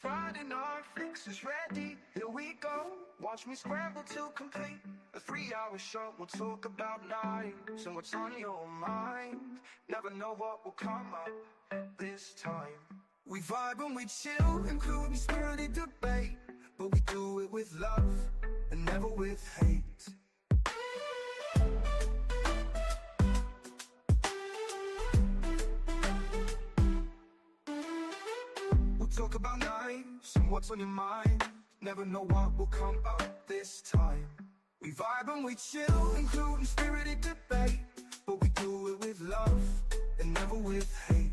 Friday night fix is ready, here we go. Watch me scramble to complete a 3-hour show. We'll talk about lives and what's on your mind. Never know what will come up this time. We vibe and we chill, including spirited debate, but we do it with love and never with hate. Talk about lives and what's on your mind. Never know what will come up this time. We vibe and we chill, including spirited debate, but we do it with love and never with hate.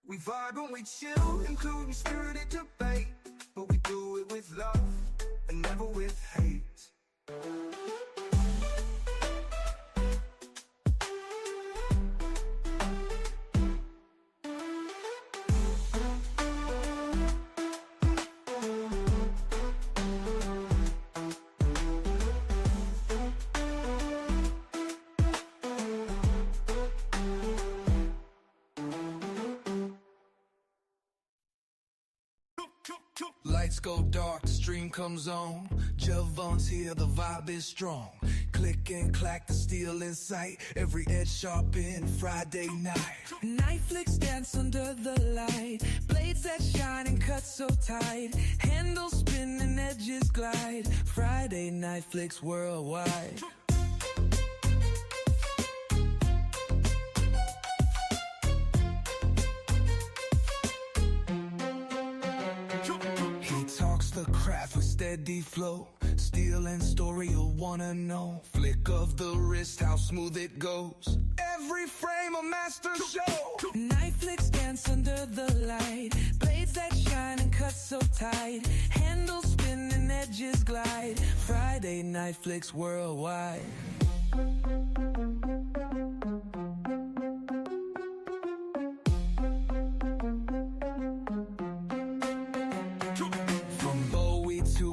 We vibe and we chill, including spirited debate, but we do it with love and never with hate. Lights go dark, the stream comes on. Javon's here, the vibe is strong. Click and clack, the steel in sight. Every edge sharpened, Friday night. Night flicks dance under the light. Blades that shine and cut so tight. Handles spin and edges glide. Friday night flicks worldwide. The craft with steady flow. Steel and story you'll wanna know. Flick of the wrist, how smooth it goes. Every frame a master show. Night flicks dance under the light. Blades that shine and cut so tight. Handles spin and edges glide. Friday night flicks worldwide.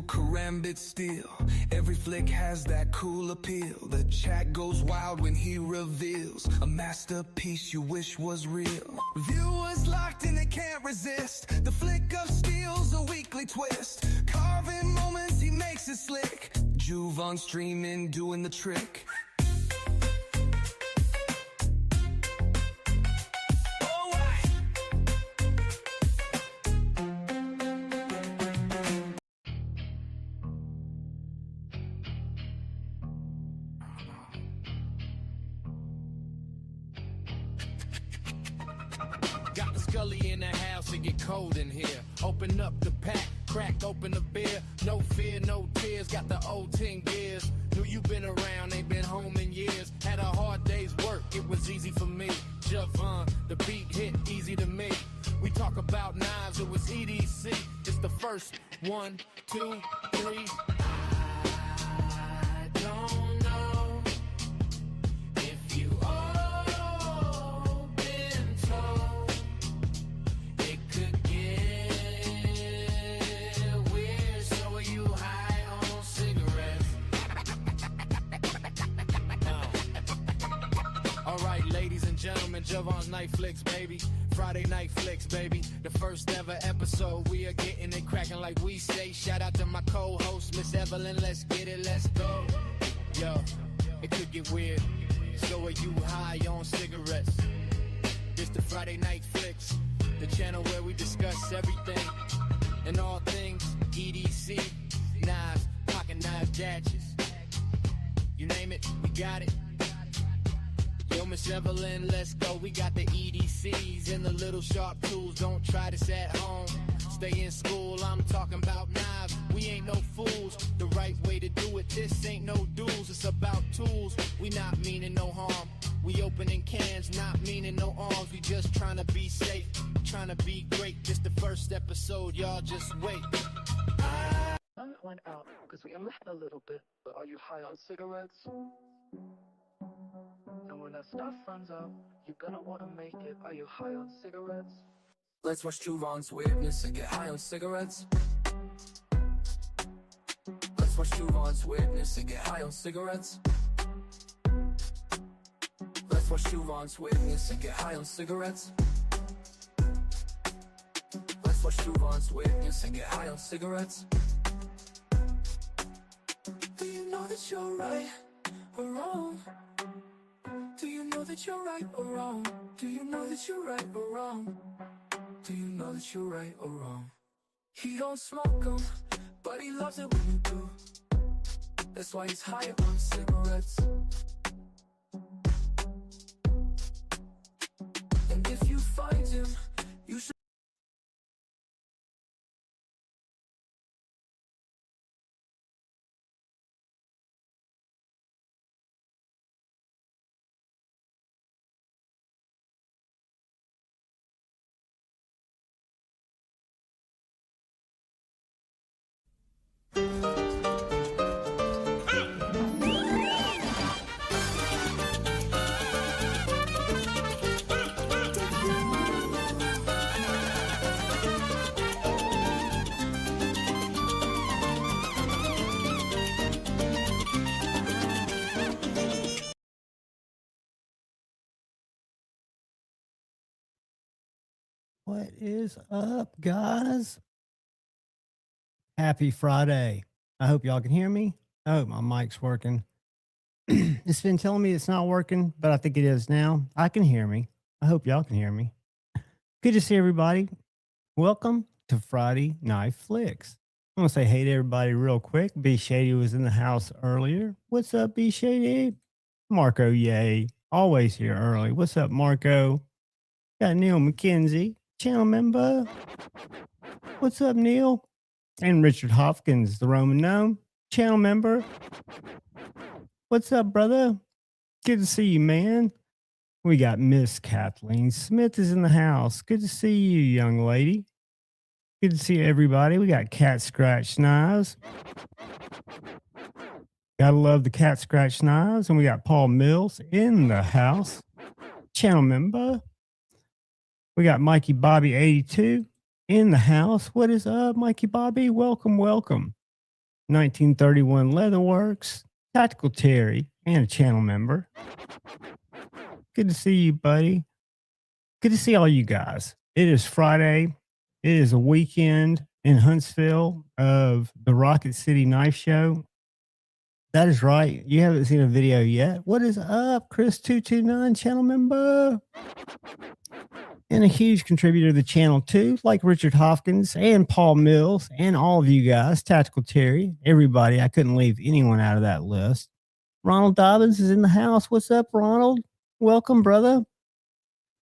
Karambit steel. Every flick has that cool appeal. The chat goes wild when he reveals a masterpiece you wish was real. Viewers locked in, they can't resist. The flick of steel's a weekly twist. Carving moments, he makes it slick. Juve streaming, doing the trick. Got the Scully in the house, it get cold in here. Open up the pack, crack open the beer. No fear, no tears, got the old 10 gears. Knew you been around, ain't been home in years. Had a hard day's work, it was easy for me. Javon, the beat hit easy to me. We talk about knives, it was EDC. It's the first 1, 2, 3. I don't know if you all been told. It could get weird, so are you high on cigarettes? Alright, ladies and gentlemen, Javon's Night Flicks, baby. Friday Night Flicks, baby. The first ever episode, we are getting it cracking like we say. Shout out to my co-host, Miss Evelyn, let's get it, let's go. Yo, it could get weird, so are you high on cigarettes? It's the Friday Night Flicks, the channel where we discuss everything and all things EDC, knives, pocket knife gadgets. You name it, we got it. Yo, Miss Evelyn, let's go. We got the EDCs and the little sharp tools. Don't try this at home. Stay in school, I'm talking about knives. We ain't no fools. The right way to do it, this ain't no duels. It's about tools. We not meaning no harm. We opening cans, not meaning no arms. We just trying to be safe, trying to be great. This the first episode, y'all just wait. I went out because we only had a little bit, but are you high on cigarettes? And when that stuff runs out, you're gonna wanna make it. Are you high on cigarettes? Let's watch Truvon's witness and get high on cigarettes. Let's watch Truvon's witness and get high on cigarettes. Let's watch Truvon's witness and get high on cigarettes. Let's watch Truvon's witness and get high on cigarettes. Do you know that you're right or wrong? Do you know that you're right or wrong? Do you know that you're right or wrong? Do you know that you're right or wrong? He don't smoke 'em, but he loves it when you do. That's why he's high on cigarettes. And if you find him, you should. What is up, guys? Happy Friday. I hope y'all can hear me. I hope my mic's working. It's been telling me it's not working, but I think it is now. I can hear me. I hope y'all can hear me. Good to see everybody. Welcome to Friday Night Flicks. I'm going to say hey to everybody real quick. B Shady was in the house earlier. What's up, B Shady? Marco, yay. Always here early. What's up, Marco? Got Neil McKenzie, channel member. What's up, Neil? And Richard Hopkins, the Roman Gnome, channel member. What's up, brother? Good to see you, man. We got Miss Kathleen Smith is in the house. Good to see you, young lady. Good to see everybody. We got Cat Scratch Knives. Gotta love the Cat Scratch Knives. And we got Paul Mills in the house, channel member. We got Mikey Bobby 82 in the house. What is up, Mikey Bobby? Welcome, welcome. 1931 Leatherworks, Tactical Terry, and a channel member. Good to see you, buddy. Good to see all you guys. It is Friday. It is a weekend in Huntsville of the Rocket City Knife Show. That is right. You haven't seen a video yet. What is up, Chris229, channel member? And a huge contributor to the channel, too, like Richard Hopkins and Paul Mills and all of you guys, Tactical Terry, everybody. I couldn't leave anyone out of that list. Ronald Dobbins is in the house. What's up, Ronald? Welcome, brother.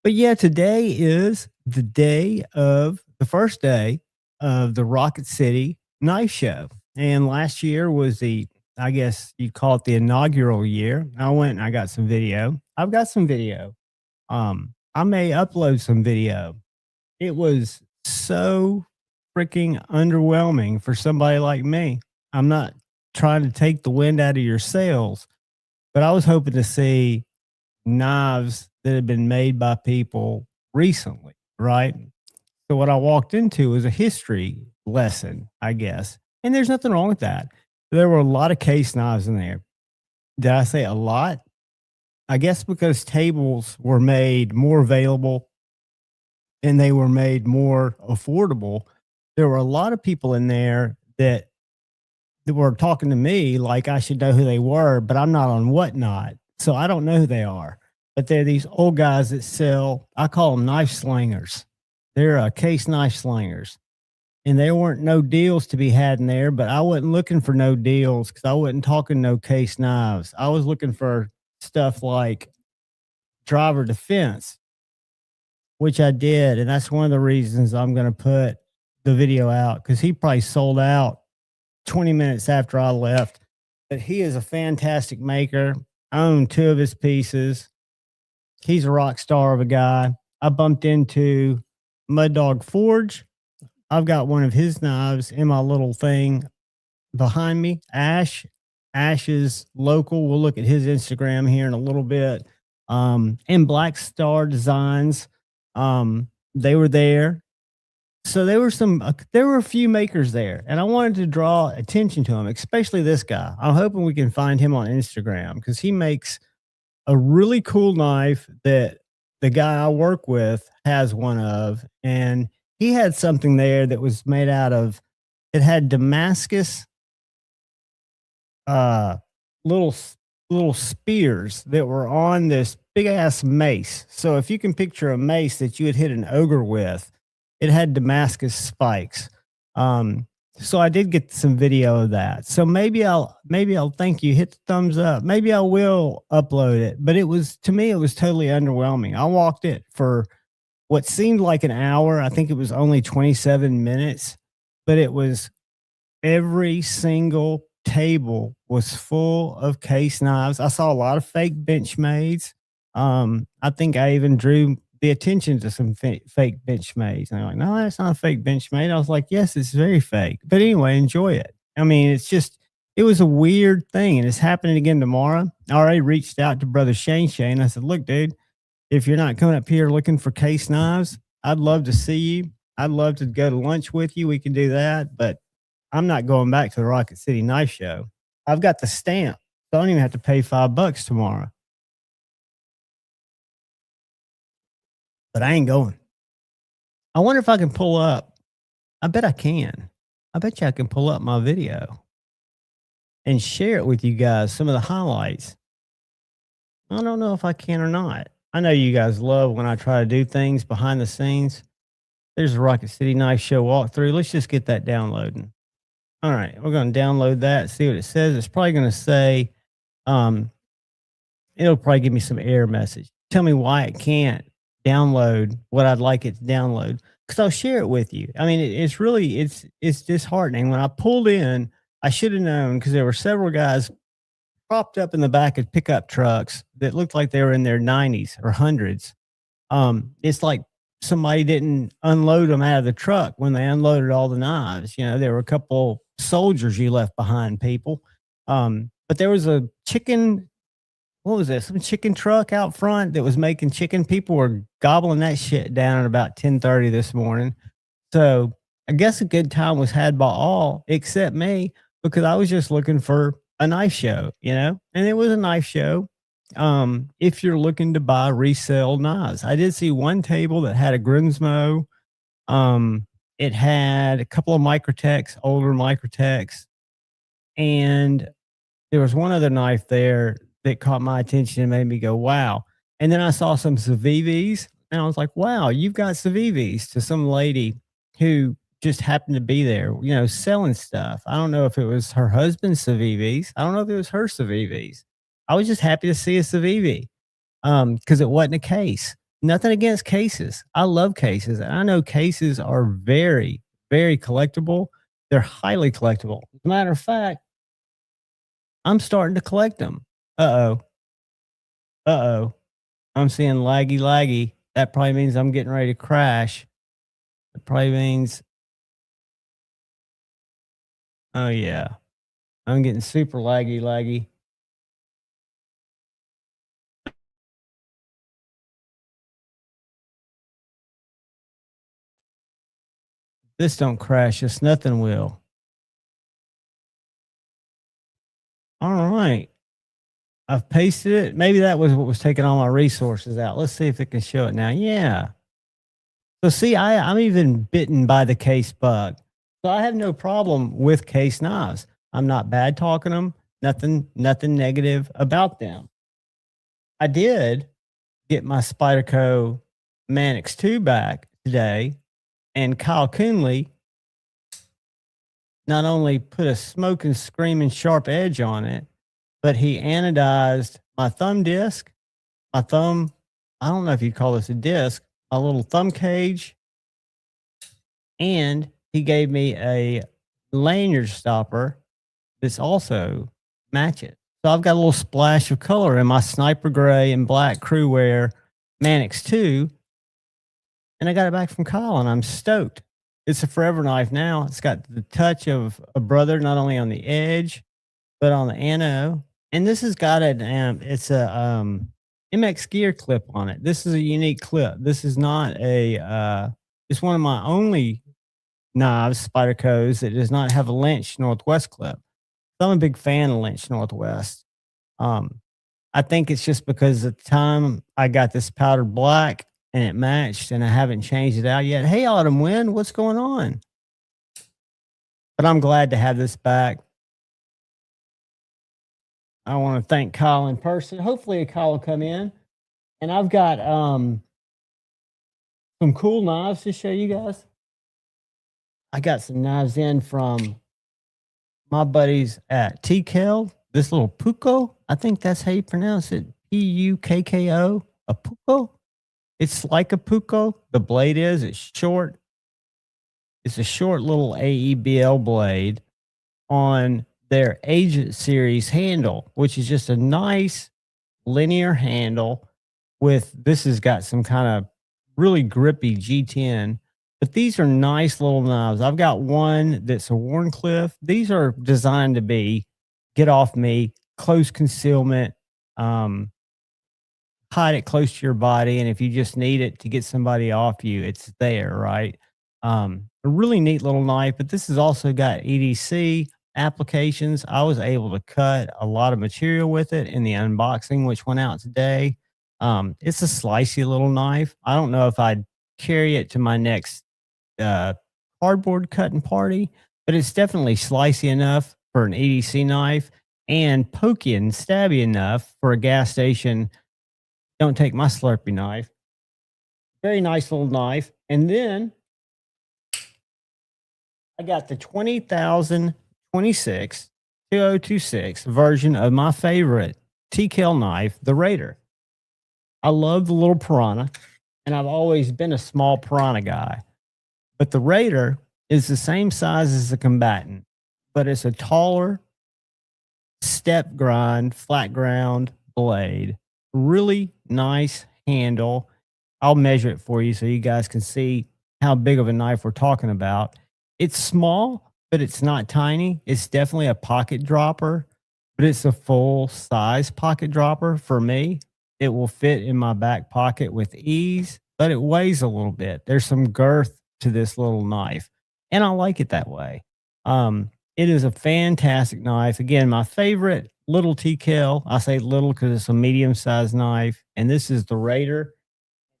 But yeah, today is the day of the first day of the Rocket City Knife Show. And last year was I guess you'd call it the inaugural year. I went and I got some video. I've got some video. I may upload some video. It was so freaking underwhelming for somebody like me. I'm not trying to take the wind out of your sails, but I was hoping to see knives that had been made by people recently, right? So what I walked into was a history lesson, I guess. And there's nothing wrong with that. There were a lot of case knives in there. Did I say a lot? I guess because tables were made more available and they were made more affordable, there were a lot of people in there that were talking to me like I should know who they were, but I'm not on Whatnot, so I don't know who they are. But they're these old guys that sell, I call them knife slingers. They're case knife slingers. And there weren't no deals to be had in there, but I wasn't looking for no deals because I wasn't talking no case knives. I was looking for stuff like driver defense, which I did. And that's one of the reasons I'm going to put the video out, because he probably sold out 20 minutes after I left. But he is a fantastic maker. I own 2 of his pieces. He's a rock star of a guy. I bumped into Mud Dog Forge. I've got one of his knives in my little thing behind me. Ash is local. We'll look at his Instagram here in a little bit. And Black Star Designs. They were there. So there were a few makers there, and I wanted to draw attention to him, especially this guy. I'm hoping we can find him on Instagram because he makes a really cool knife that the guy I work with has one of, and he had something there that was made out of. It had Damascus uh little little spears that were on this big ass mace. So if you can picture a mace that you would hit an ogre with, it had Damascus spikes. So I did get some video of that. So maybe I'll thank you. Hit the thumbs up. Maybe I will upload it. But it was, to me, it was totally underwhelming. I walked it for what seemed like an hour. I think it was only 27 minutes, but it was every single table was full of case knives. I saw a lot of fake Benchmades. I think I even drew the attention to some fake Benchmades. And they're like, no, that's not a fake Benchmade. I was like, yes, it's very fake. But anyway, enjoy it. I mean, it was a weird thing. And it's happening again tomorrow. I already reached out to brother Shane. I said, look, dude, if you're not coming up here looking for case knives, I'd love to see you. I'd love to go to lunch with you. We can do that. But I'm not going back to the Rocket City Knife Show. I've got the stamp. So I don't even have to pay $5 tomorrow. But I ain't going. I wonder if I can pull up. I bet I can. I bet you I can pull up my video and share it with you guys, some of the highlights. I don't know if I can or not. I know you guys love when I try to do things behind the scenes. There's a Rocket City Knife Show walkthrough. Let's just get that downloading. All right, we're going to download that, see what it says. It's probably going to say, it'll probably give me some error message. Tell me why it can't download what I'd like it to download, because I'll share it with you. I mean, it's really, it's disheartening. When I pulled in, I should have known, because there were several guys propped up in the back of pickup trucks that looked like they were in their 90s or 100s. It's like somebody didn't unload them out of the truck when they unloaded all the knives. You know, there were a couple soldiers you left behind, people. But there was a chicken, what was that? Some chicken truck out front that was making chicken. People were gobbling that shit down at about 10:30 this morning. So I guess a good time was had by all except me, because I was just looking for a knife show, you know, and it was a knife show. If you're looking to buy resale knives, I did see one table that had a Grimsmo. It had a couple of Microtechs, older Microtechs, and there was one other knife there that caught my attention and made me go, wow. And then I saw some Civivis, and I was like, wow, you've got Civivis, to some lady who just happened to be there, you know, selling stuff. I don't know if it was her husband's Civivis. I don't know if it was her Civivis. I was just happy to see a Civivi, because it wasn't a case. Nothing against cases. I love cases. And I know cases are very, very collectible. They're highly collectible. As a matter of fact, I'm starting to collect them. Uh-oh. Uh-oh. I'm seeing laggy. That probably means I'm getting ready to crash. It probably means, oh yeah, I'm getting super laggy. This don't crash us, nothing will. All right. I've pasted it. Maybe that was what was taking all my resources out. Let's see if it can show it now. Yeah. So see, I'm even bitten by the case bug. So I have no problem with case knives. I'm not bad talking them. Nothing negative about them. I did get my Spyderco Mannix 2 back today, and Kyle Coonley not only put a smoking, screaming sharp edge on it, but he anodized my thumb disc, my thumb, I don't know if you'd call this a disc, a little thumb cage, and he gave me a lanyard stopper that's also matches. So I've got a little splash of color in my sniper gray and black crew wear Mannix 2, and I got it back from Kyle, and I'm stoked. It's a forever knife now. It's got the touch of a brother, not only on the edge, but on the ano. And this has got it's a MX gear clip on it. This is a unique clip. This is not a, it's one of my only knives, Spyderco's, that does not have a Lynch Northwest clip. So I'm a big fan of Lynch Northwest. I think it's just because at the time I got this powdered black and it matched, and I haven't changed it out yet. Hey, Autumn Wind, what's going on? But I'm glad to have this back. I want to thank Kyle in person. Hopefully Kyle will come in. And I've got some cool knives to show you guys. I got some knives in from my buddies at TKL. This little Puko, I think that's how you pronounce it. Pukko, a Puko. It's like a Puko. The blade is, it's short. It's a short little AEBL blade on their Agent Series handle, which is just a nice linear handle with, this has got some kind of really grippy G10. But these are nice little knives. I've got one that's a Warncliffe. These are designed to be get off me, close concealment, hide it close to your body. And if you just need it to get somebody off you, it's there, right? A really neat little knife, but this has also got EDC applications. I was able to cut a lot of material with it in the unboxing, which went out today. It's a slicey little knife. I don't know if I'd carry it to my next cardboard cutting party, but it's definitely slicey enough for an EDC knife and pokey and stabby enough for a gas station. Don't take my Slurpee knife. Very nice little knife. And then I got the 20,026 2026 version of my favorite TKL knife, the Raider. I love the little piranha, and I've always been a small piranha guy. But the Raider is the same size as the Combatant, but it's a taller, step grind, flat ground blade. Really nice handle. I'll measure it for you so you guys can see how big of a knife we're talking about. It's small, but it's not tiny. It's definitely a pocket dropper, but it's a full size pocket dropper for me. It will fit in my back pocket with ease, but it weighs a little bit. There's some girth to this little knife, and I like it that way. It is a fantastic knife. Again, my favorite little TKL. I say little because it's a medium-sized knife, and this is the Raider.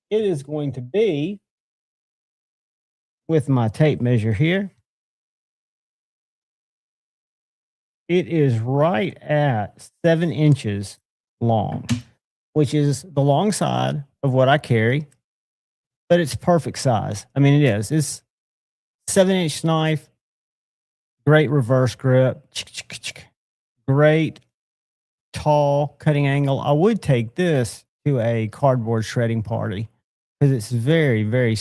It is going to be, with my tape measure here, it is right at 7 inches long, which is the long side of what I carry, but it's perfect size. I mean, it is. It's 7-inch knife, great reverse grip, great tall cutting angle. I would take this to a cardboard shredding party because it's very, very,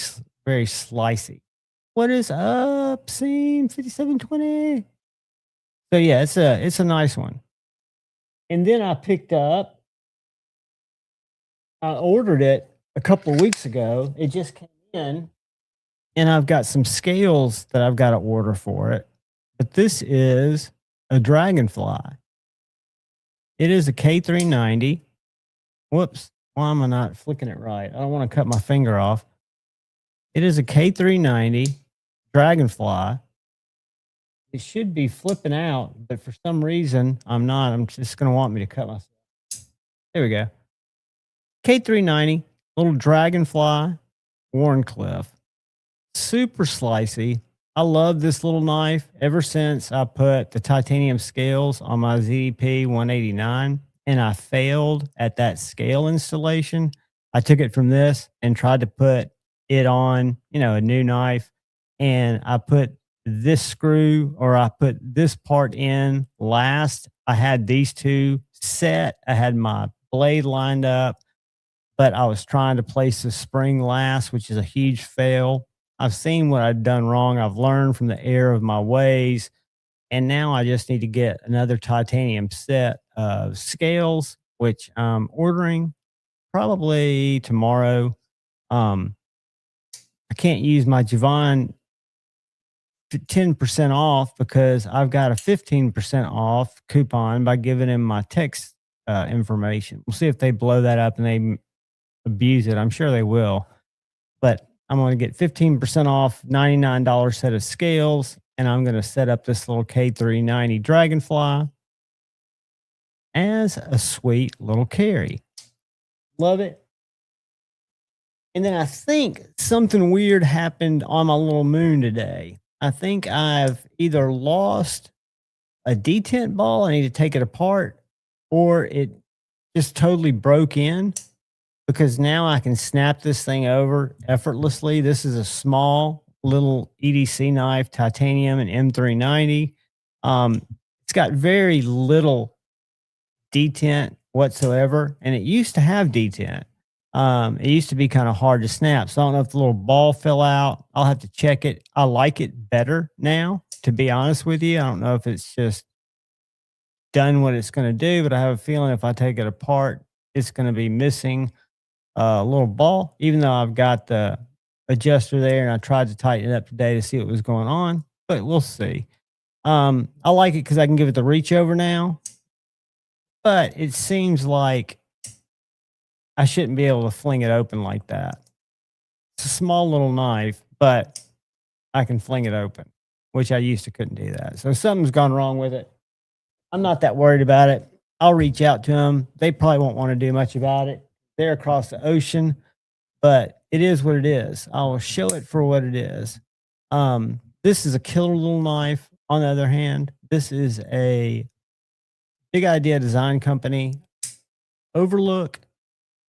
very slicey. What is up, Scene 5720? So yeah, it's a nice one. And then I ordered it a couple of weeks ago. It just came in, and I've got some scales that I've got to order for it. But this is a Dragonfly. It is a K390. Whoops. Why am I not flicking it right? I don't want to cut my finger off. It is a K390 Dragonfly. It should be flipping out, but for some reason, I'm not. I'm just going to want me to cut myself. There we go. K390, little Dragonfly, Warncliffe. Super slicey. I love this little knife ever since I put the titanium scales on my ZDP 189, and I failed at that scale installation. I took it from this and tried to put it on, a new knife, and I put this screw, or I put this part in last. I had these two set. I had my blade lined up, but I was trying to place the spring last, which is a huge fail. I've seen what I've done wrong. I've learned from the error of my ways, and now I just need to get another titanium set of scales, which I'm ordering probably tomorrow. I can't use my Javon 10% off because I've got a 15% off coupon by giving him my text information. We'll see if they blow that up and they abuse it. I'm sure they will. But I'm going to get 15% off $99 set of scales, and I'm going to set up this little K390 Dragonfly as a sweet little carry. Love it. And then I think something weird happened on my little moon today. I think I've either lost a detent ball, I need to take it apart, or it just totally broke in, because now I can snap this thing over effortlessly. This is a small little EDC knife, titanium and M390. It's got very little detent whatsoever, and it used to have detent. It used to be kind of hard to snap, so I don't know if the little ball fell out. I'll have to check it. I like it better now, to be honest with you. I don't know if it's just done what it's going to do, but I have a feeling if I take it apart, it's going to be missing a little ball, even though I've got the adjuster there and I tried to tighten it up today to see what was going on, but we'll see. I like it because I can give it the reach over now, but it seems like I shouldn't be able to fling it open like that. It's a small little knife, but I can fling it open, which I used to couldn't do that. So something's gone wrong with it. I'm not that worried about it. I'll reach out to them. They probably won't want to do much about it. They're across the ocean, but it is what it is. I will show it for what it is. This is a killer little knife. On the other hand, this is a Big Idea Design Company Overlook.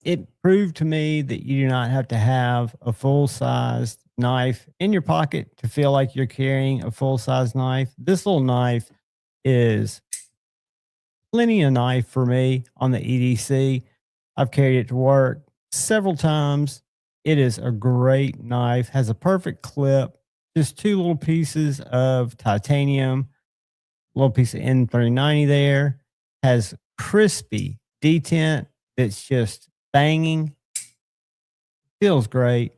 It proved to me that you do not have to have a full-sized knife in your pocket to feel like you're carrying a full-size knife. This little knife is plenty of knife for me on the EDC. I've carried it to work several times. It is a great knife, has a perfect clip, just two little pieces of titanium, a little piece of N390 there, has crispy detent that's just banging. Feels great.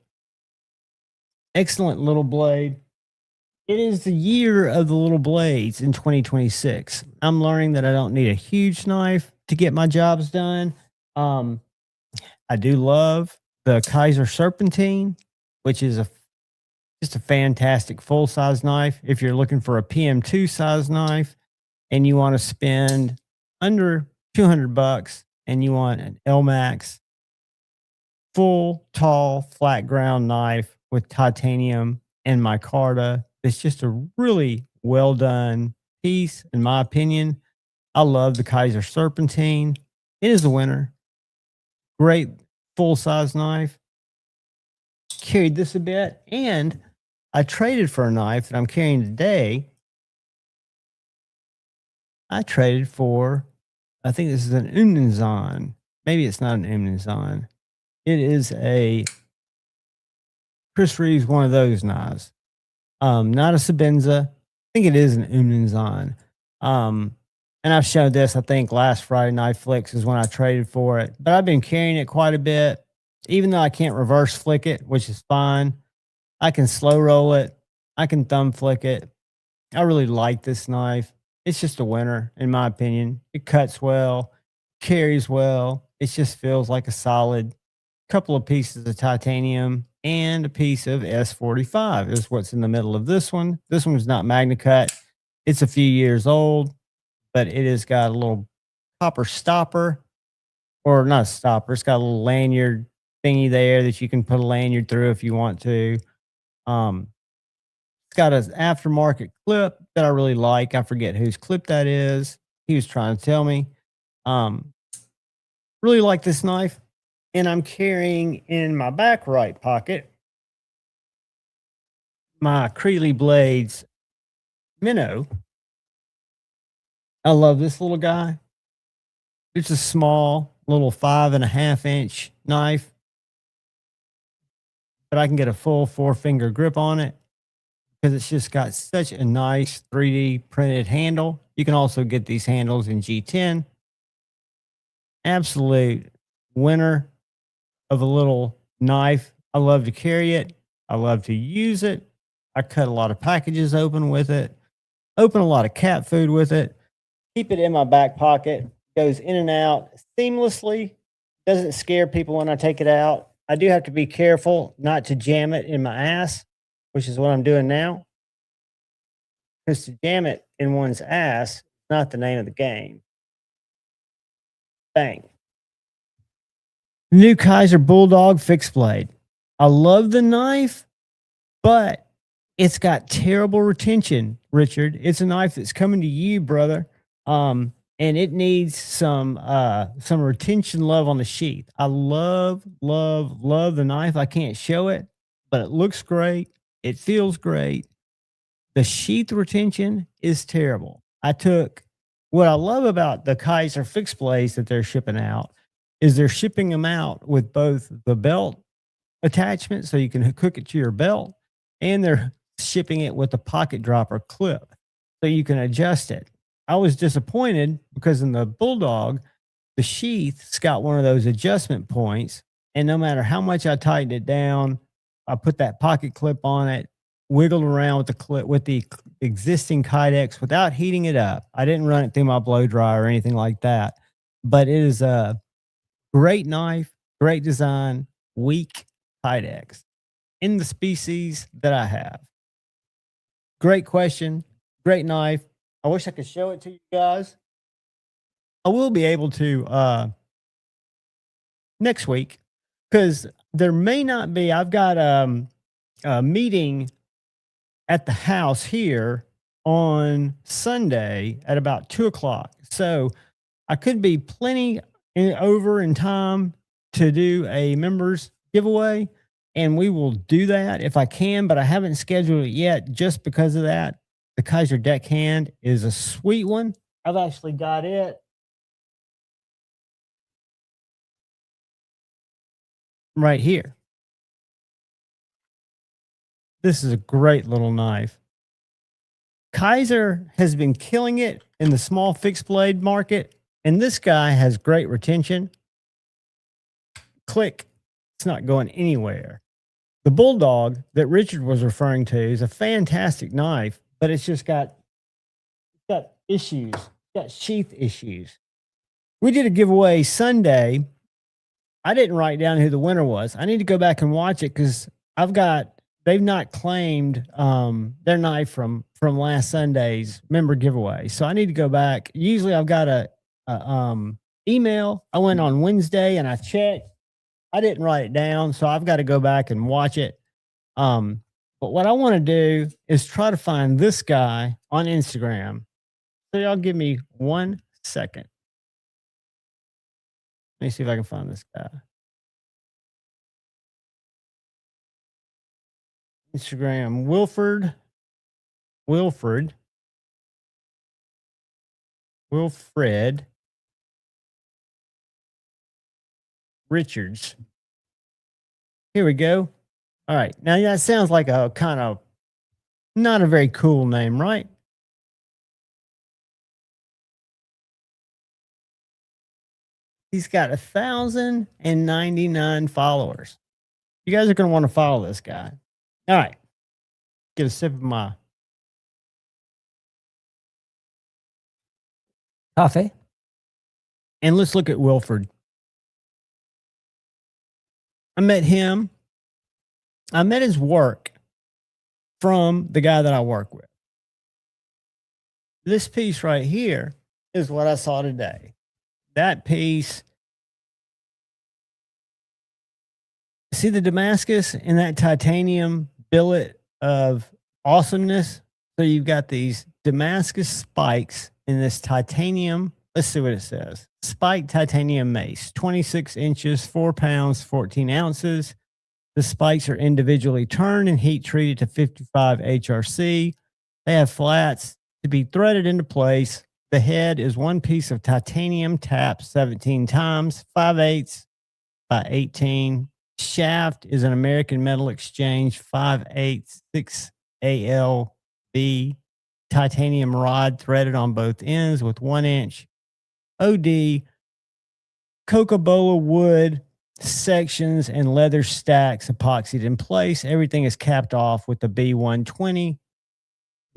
Excellent little blade. It is the year of the little blades in 2026. I'm learning that I don't need a huge knife to get my jobs done. I do love the Kaiser Serpentine, which is just a fantastic full-size knife. If you're looking for a PM2 size knife and you want to spend under $200 and you want an LMAX full, tall, flat ground knife with titanium and micarta, it's just a really well done piece, in my opinion. I love the Kaiser Serpentine. It is a winner. Great full-size knife. Carried this a bit, and I traded for a knife that I'm carrying today. I traded for, I think this is an Umnenzon. Maybe it's not an Umnenzon. It is a Chris Reeves, one of those knives. Not a Sabenza. I think it is an Umnenzon. And I've shown this, I think, last Friday Night Flicks is when I traded for it. But I've been carrying it quite a bit. Even though I can't reverse flick it, which is fine. I can slow roll it. I can thumb flick it. I really like this knife. It's just a winner, in my opinion. It cuts well, carries well. It just feels like a solid couple of pieces of titanium and a piece of S45 is what's in the middle of this one. This one's not Magna Cut. It's a few years old, but it has got a little copper stopper, or not a stopper. It's got a little lanyard thingy there that you can put a lanyard through if you want to. It's got an aftermarket clip that I really like. I forget whose clip that is. He was trying to tell me. Really like this knife. And I'm carrying in my back right pocket my Creeley Blades Minnow. I love this little guy. It's a small little 5.5 inch knife, but I can get a full 4-finger grip on it because it's just got such a nice 3D printed handle. You can also get these handles in G10. Absolute winner of a little knife. I love to carry it. I love to use it. I cut a lot of packages open with it. Open a lot of cat food with it. Keep it in my back pocket. Goes in and out seamlessly. Doesn't scare people when I take it out. I do have to be careful not to jam it in my ass, which is what I'm doing now. Because to jam it in one's ass is not the name of the game. Bang. New Kaiser Bulldog fixed blade. I love the knife, but it's got terrible retention, Richard. It's a knife that's coming to you, brother. And it needs some retention love on the sheath. I love the knife. I can't show it, but it looks great. It feels great. The sheath retention is terrible. What I love about the Kaiser fixed blades that they're shipping out is they're shipping them out with both the belt attachment so you can hook it to your belt, and they're shipping it with a pocket dropper clip so you can adjust it. I was disappointed because in the Bulldog, the sheath's got one of those adjustment points, and no matter how much I tightened it down, I put that pocket clip on it, wiggled around with the clip with the existing Kydex without heating it up. I didn't run it through my blow dryer or anything like that, but it is a great knife, great design, weak Kydex in the species that I have. Great question, great knife. I wish I could show it to you guys. I will be able to next week because there may not be. I've got a meeting at the house here on Sunday at about 2:00. So I could be plenty over in time to do a members giveaway, and we will do that if I can, but I haven't scheduled it yet just because of that. The Kaiser deckhand is a sweet one. I've actually got it right here. This is a great little knife. Kaiser has been killing it in the small fixed blade market, and this guy has great retention. Click. It's not going anywhere. The Bulldog that Richard was referring to is a fantastic knife, but it's just got issues, got sheath issues. We did a giveaway Sunday. I didn't write down who the winner was. I need to go back and watch it because they've not claimed their knife from last Sunday's member giveaway. So I need to go back. Usually I've got a email. I went on Wednesday and I checked. I didn't write it down, so I've got to go back and watch it. But what I want to do is try to find this guy on Instagram. So y'all give me 1 second. Let me see if I can find this guy. Instagram, Wilfred Richards. Here we go. All right. Now that sounds like a kind of not a very cool name, right? He's got 1,099 followers. You guys are going to want to follow this guy. All right. Get a sip of my coffee. And let's look at Wilfred. I met him. I met his work from the guy that I work with. This piece right here is what I saw today. That piece. See the Damascus in that titanium billet of awesomeness? So you've got these Damascus spikes in this titanium. Let's see what it says. Spike titanium mace, 26 inches, 4 pounds, 14 ounces. The spikes are individually turned and heat treated to 55 HRC. They have flats to be threaded into place. The head is one piece of titanium tapped 17 times, 5/8 by 18. Shaft is an American Metal Exchange 5/8 6 ALB titanium rod threaded on both ends with 1 inch OD Coca-Cola wood sections and leather stacks epoxied in place. Everything is capped off with the B120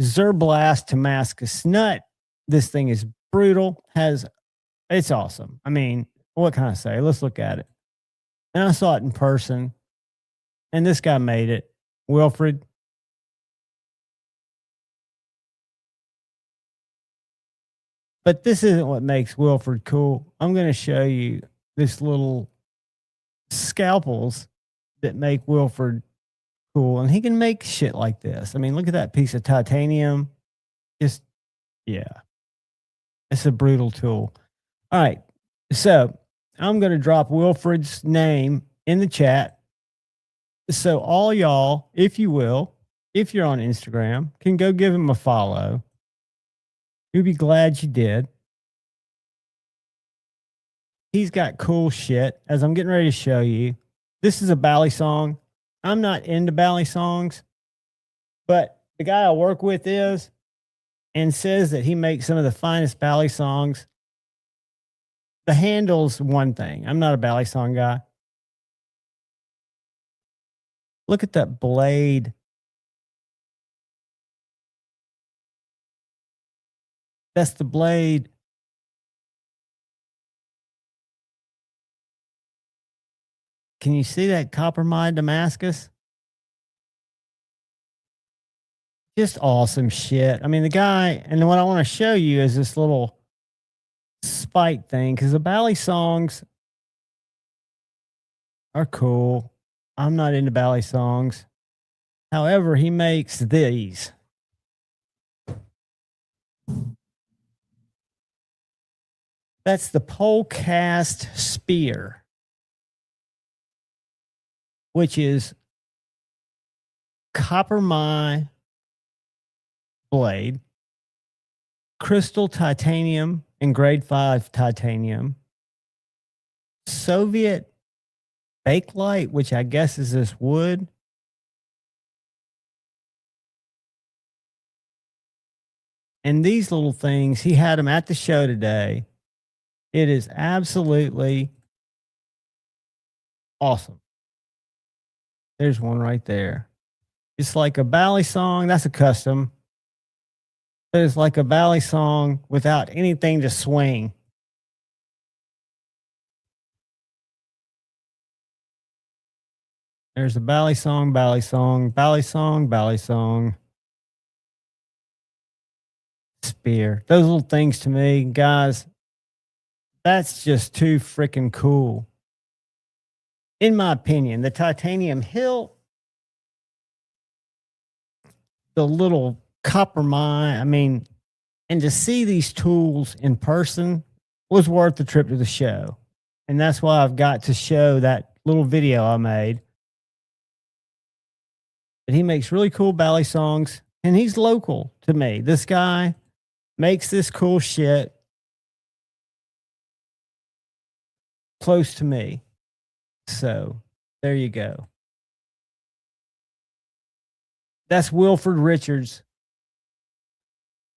Zerblast Damascus nut. This thing is brutal. It's awesome. I mean, what can I say? Let's look at it. And I saw it in person. And this guy made it. Wilfred. But this isn't what makes Wilfred cool. I'm going to show you this little scalpels that make Wilfred cool. And he can make shit like this. I mean, look at that piece of titanium. Just, yeah. It's a brutal tool. All right. So I'm going to drop Wilfred's name in the chat. So all y'all, if you will, if you're on Instagram, can go give him a follow. You'll be glad you did. He's got cool shit. As I'm getting ready to show you, this is a bally song. I'm not into bally songs, but the guy I work with is, and says that he makes some of the finest bally songs. The handle's one thing. I'm not a bally song guy. Look at that blade. That's the blade. Can you see that copper-mide Damascus? Just awesome shit. I mean, the guy, and what I want to show you is this little spike thing, because the bally songs are cool. I'm not into bally songs. However, he makes these. That's the pole cast spear, which is copper mine blade, crystal titanium and grade 5 titanium, Soviet bakelite, which I guess is this wood, and these little things, he had them at the show today. It is absolutely awesome. There's one right there. It's like a bally song. That's a custom. But it's like a bally song without anything to swing. There's a bally song, bally song, bally song, bally song. Spear. Those little things to me, guys, that's just too freaking cool. In my opinion, the titanium hilt, the little copper mine, I mean, and to see these tools in person was worth the trip to the show. And that's why I've got to show that little video I made. But he makes really cool bally songs, and he's local to me. This guy makes this cool shit close to me. So there you go. That's Wilfred Richards.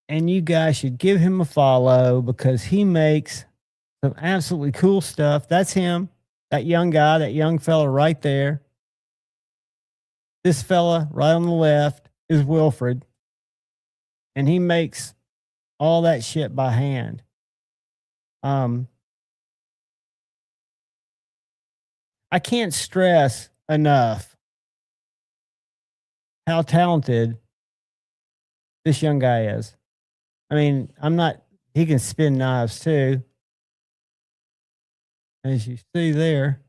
And you guys should give him a follow because he makes some absolutely cool stuff. That's him, that young guy, that young fella right there. This fella right on the left is Wilfred. And he makes all that shit by hand. I can't stress enough how talented this young guy is. I mean, he can spin knives too, as you see there.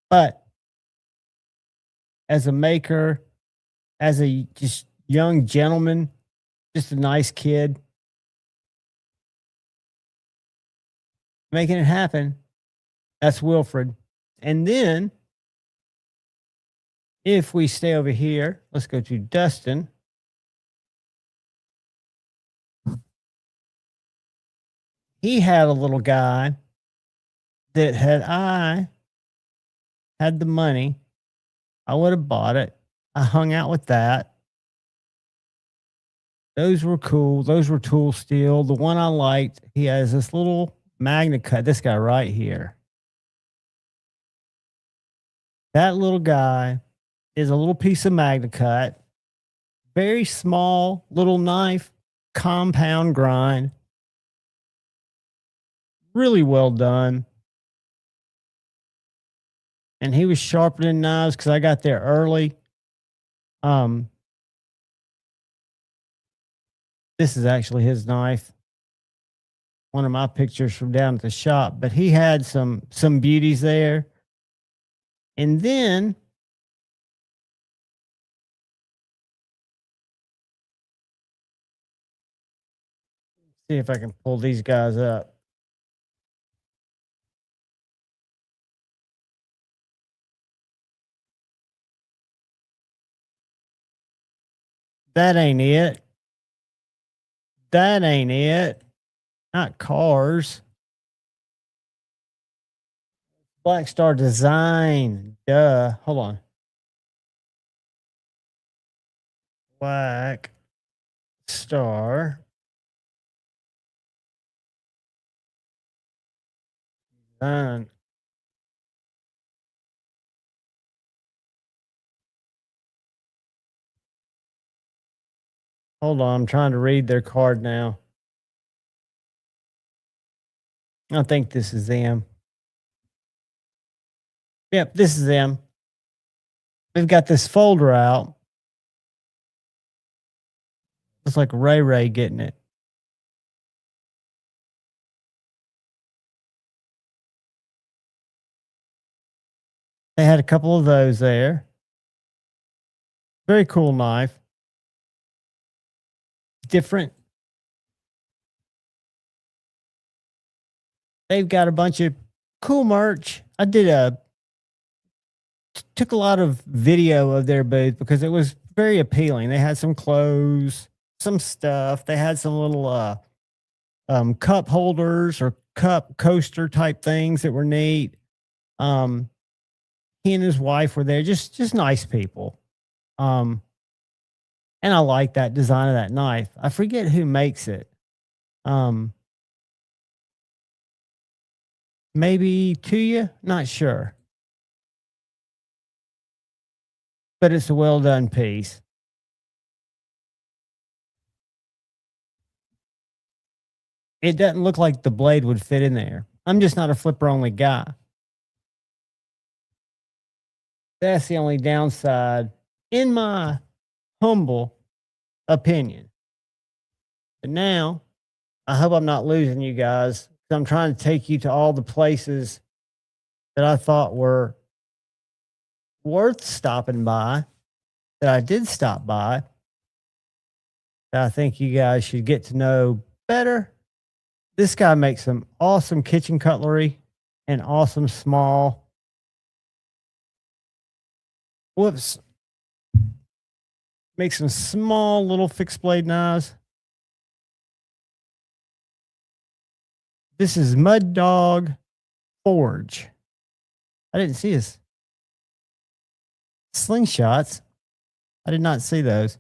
But as a maker, as a just young gentleman, just a nice kid, making it happen. That's Wilfred. And then, if we stay over here, let's go to Dustin. He had a little guy that I had the money, I would have bought it. I hung out with that. Those were cool. Those were tool steel. The one I liked, he has this little magnet cut. This guy right here. That little guy is a little piece of magnet cut. Very small little knife, compound grind. really well done. And he was sharpening knives because I got there early. This is actually his knife. One of my pictures from down at the shop, but he had some beauties there. And then see if I can pull these guys up. That ain't it. That ain't it. Not cars. Black Star Design. Duh. Hold on. Black Star Design. Hold on. I'm trying to read their card now. I think this is them. Yep, this is them. They've got this folder out. Looks like Ray getting it. They had a couple of those there. Very cool knife. Different. They've got a bunch of cool merch. I took a lot of video of their booth because it was very appealing. They had some clothes, some stuff. They had some little cup holders or cup coaster type things that were neat. He and his wife were there, just nice people. And I like that design of that knife. I forget who makes it. Maybe Tuya, not sure. But it's a well done piece. It doesn't look like the blade would fit in there. I'm just not a flipper only guy. That's the only downside, in my humble opinion. But now, I hope I'm not losing you guys. I'm trying to take you to all the places that I thought were worth stopping by, that I did stop by, that I think you guys should get to know better. This guy makes some awesome kitchen cutlery and awesome small. Make some small little fixed blade knives. This is Mud Dog Forge. I didn't see his slingshots. I did not see those.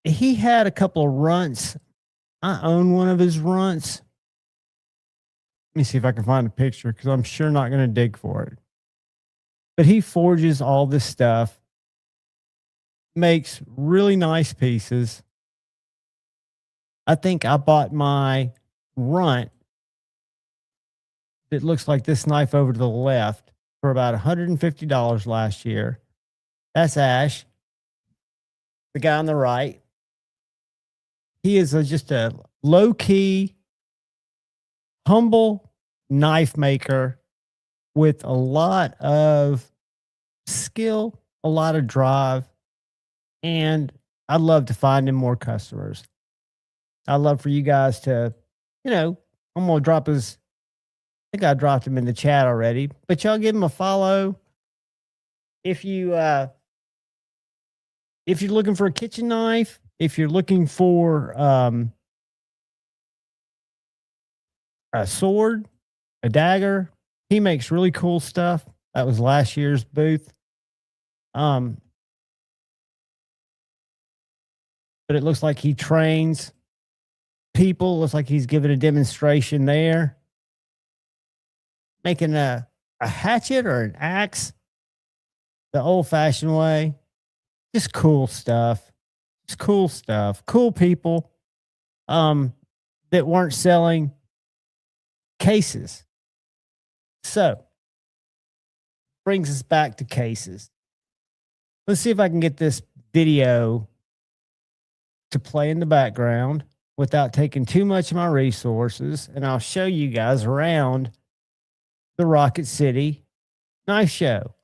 He had a couple of runts. I own one of his runts. Let me see if I can find a picture because I'm sure not going to dig for it. But he forges all this stuff, makes really nice pieces. I think I bought my runt that looks like this knife over to the left for about $150 last year. That's Ash, the guy on the right. He is just a low-key, humble knife maker with a lot of skill, a lot of drive, and I'd love to find him more customers. I'd love for you guys to, I'm going to drop his, I think I dropped him in the chat already, but y'all give him a follow. If you're looking for a kitchen knife, if you're looking for a sword, a dagger, he makes really cool stuff. That was last year's booth. But it looks like he trains people. Looks like he's giving a demonstration there. Making a hatchet or an axe the old-fashioned way. Just cool stuff. Just cool stuff. Cool people. The that weren't selling cases. So, brings us back to cases. Let's see if I can get this video to play in the background without taking too much of my resources, and I'll show you guys around the Rocket City knife show.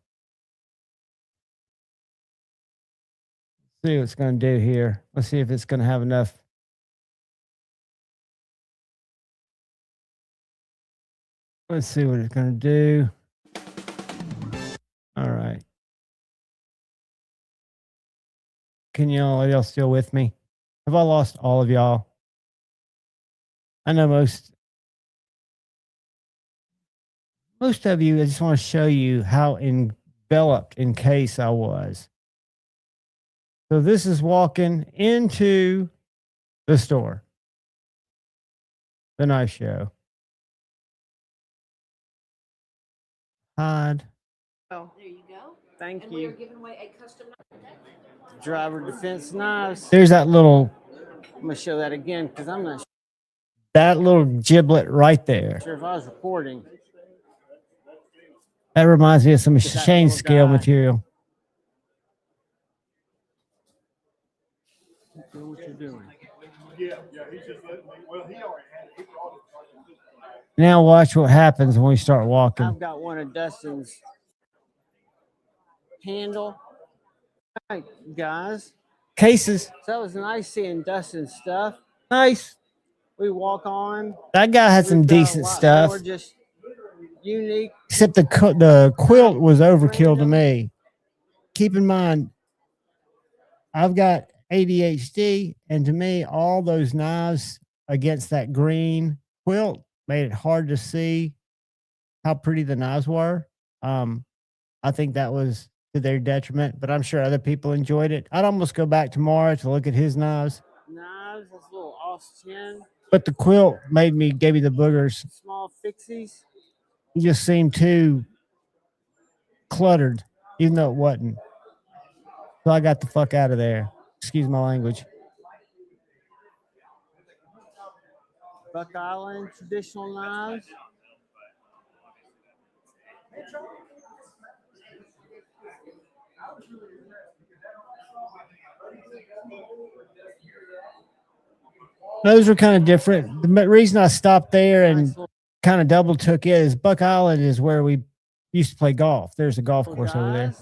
See what it's going to do here. Let's see if it's going to have enough. Let's see what it's going to do. All right. Are y'all still with me? Have I lost all of y'all? I know most of you, I just want to show you how enveloped in case I was. So this is walking into the store, the knife show. Hide. Oh, there you go. Thank And you. we are giving away a custom Driver defense knives. There's that little, I'm going to show that again because I'm not sure. That little giblet right there. Sure, if I was recording. That reminds me of some Shane scale material. What you're doing. Yeah, he's just well, he already had it. Now watch what happens when we start walking. I've got one of Dustin's handle. All right, guys. Cases. So that was nice seeing Dustin's stuff. Nice. We walk on. That guy had some decent stuff. Just unique. Except the quilt was overkill to me. Keep in mind, I've got ADHD, and to me, all those knives against that green quilt made it hard to see how pretty the knives were. I think that was to their detriment, but I'm sure other people enjoyed it. I'd almost go back tomorrow to look at his knives. Knives, this little Austin. But the quilt gave me the boogers. Small fixies. It just seemed too cluttered, even though it wasn't. So I got the fuck out of there. Excuse my language. Buck Island traditional knives. Those were kind of different. The reason I stopped there and kind of double took it is Buck Island is where we used to play golf. There's a golf course over there.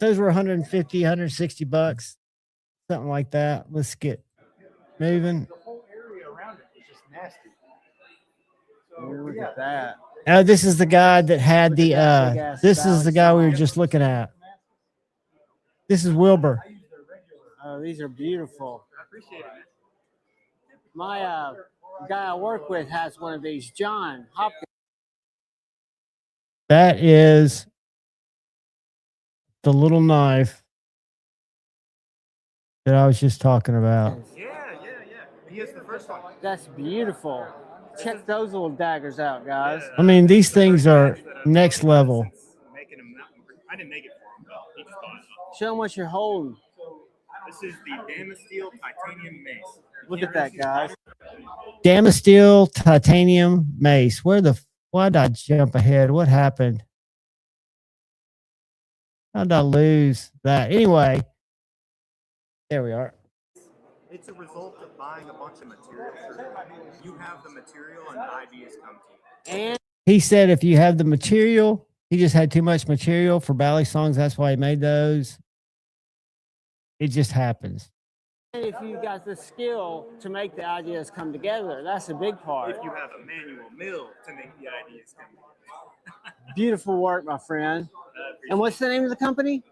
Those were 150, 160 bucks, something like that. Let's get moving. The whole area around it is just nasty. So look at that. This is the guy that had the this is the guy we were just looking at. This is Wilbur. Oh, these are beautiful. I appreciate it. My guy I work with has one of these, John Hopkins. That is the little knife that I was just talking about. Yeah. He is the first one. That's beautiful. Check those little daggers out, guys. I mean, these things are next level. I didn't make it for him, though. He just thought it up. Show them what you're holding. This is the Damasteel titanium mace. Look at that, guys. Damasteel titanium mace. Why did I jump ahead? What happened? How did I lose that? Anyway, there we are. It's a result of buying a bunch of material. You have the material and the ideas come to you. And he said if you have the material, he just had too much material for Bally songs. That's why he made those. It just happens. And if you got the skill to make the ideas come together, that's a big part. If you have a manual mill to make the ideas come together. Beautiful work, my friend. And what's the name of the company?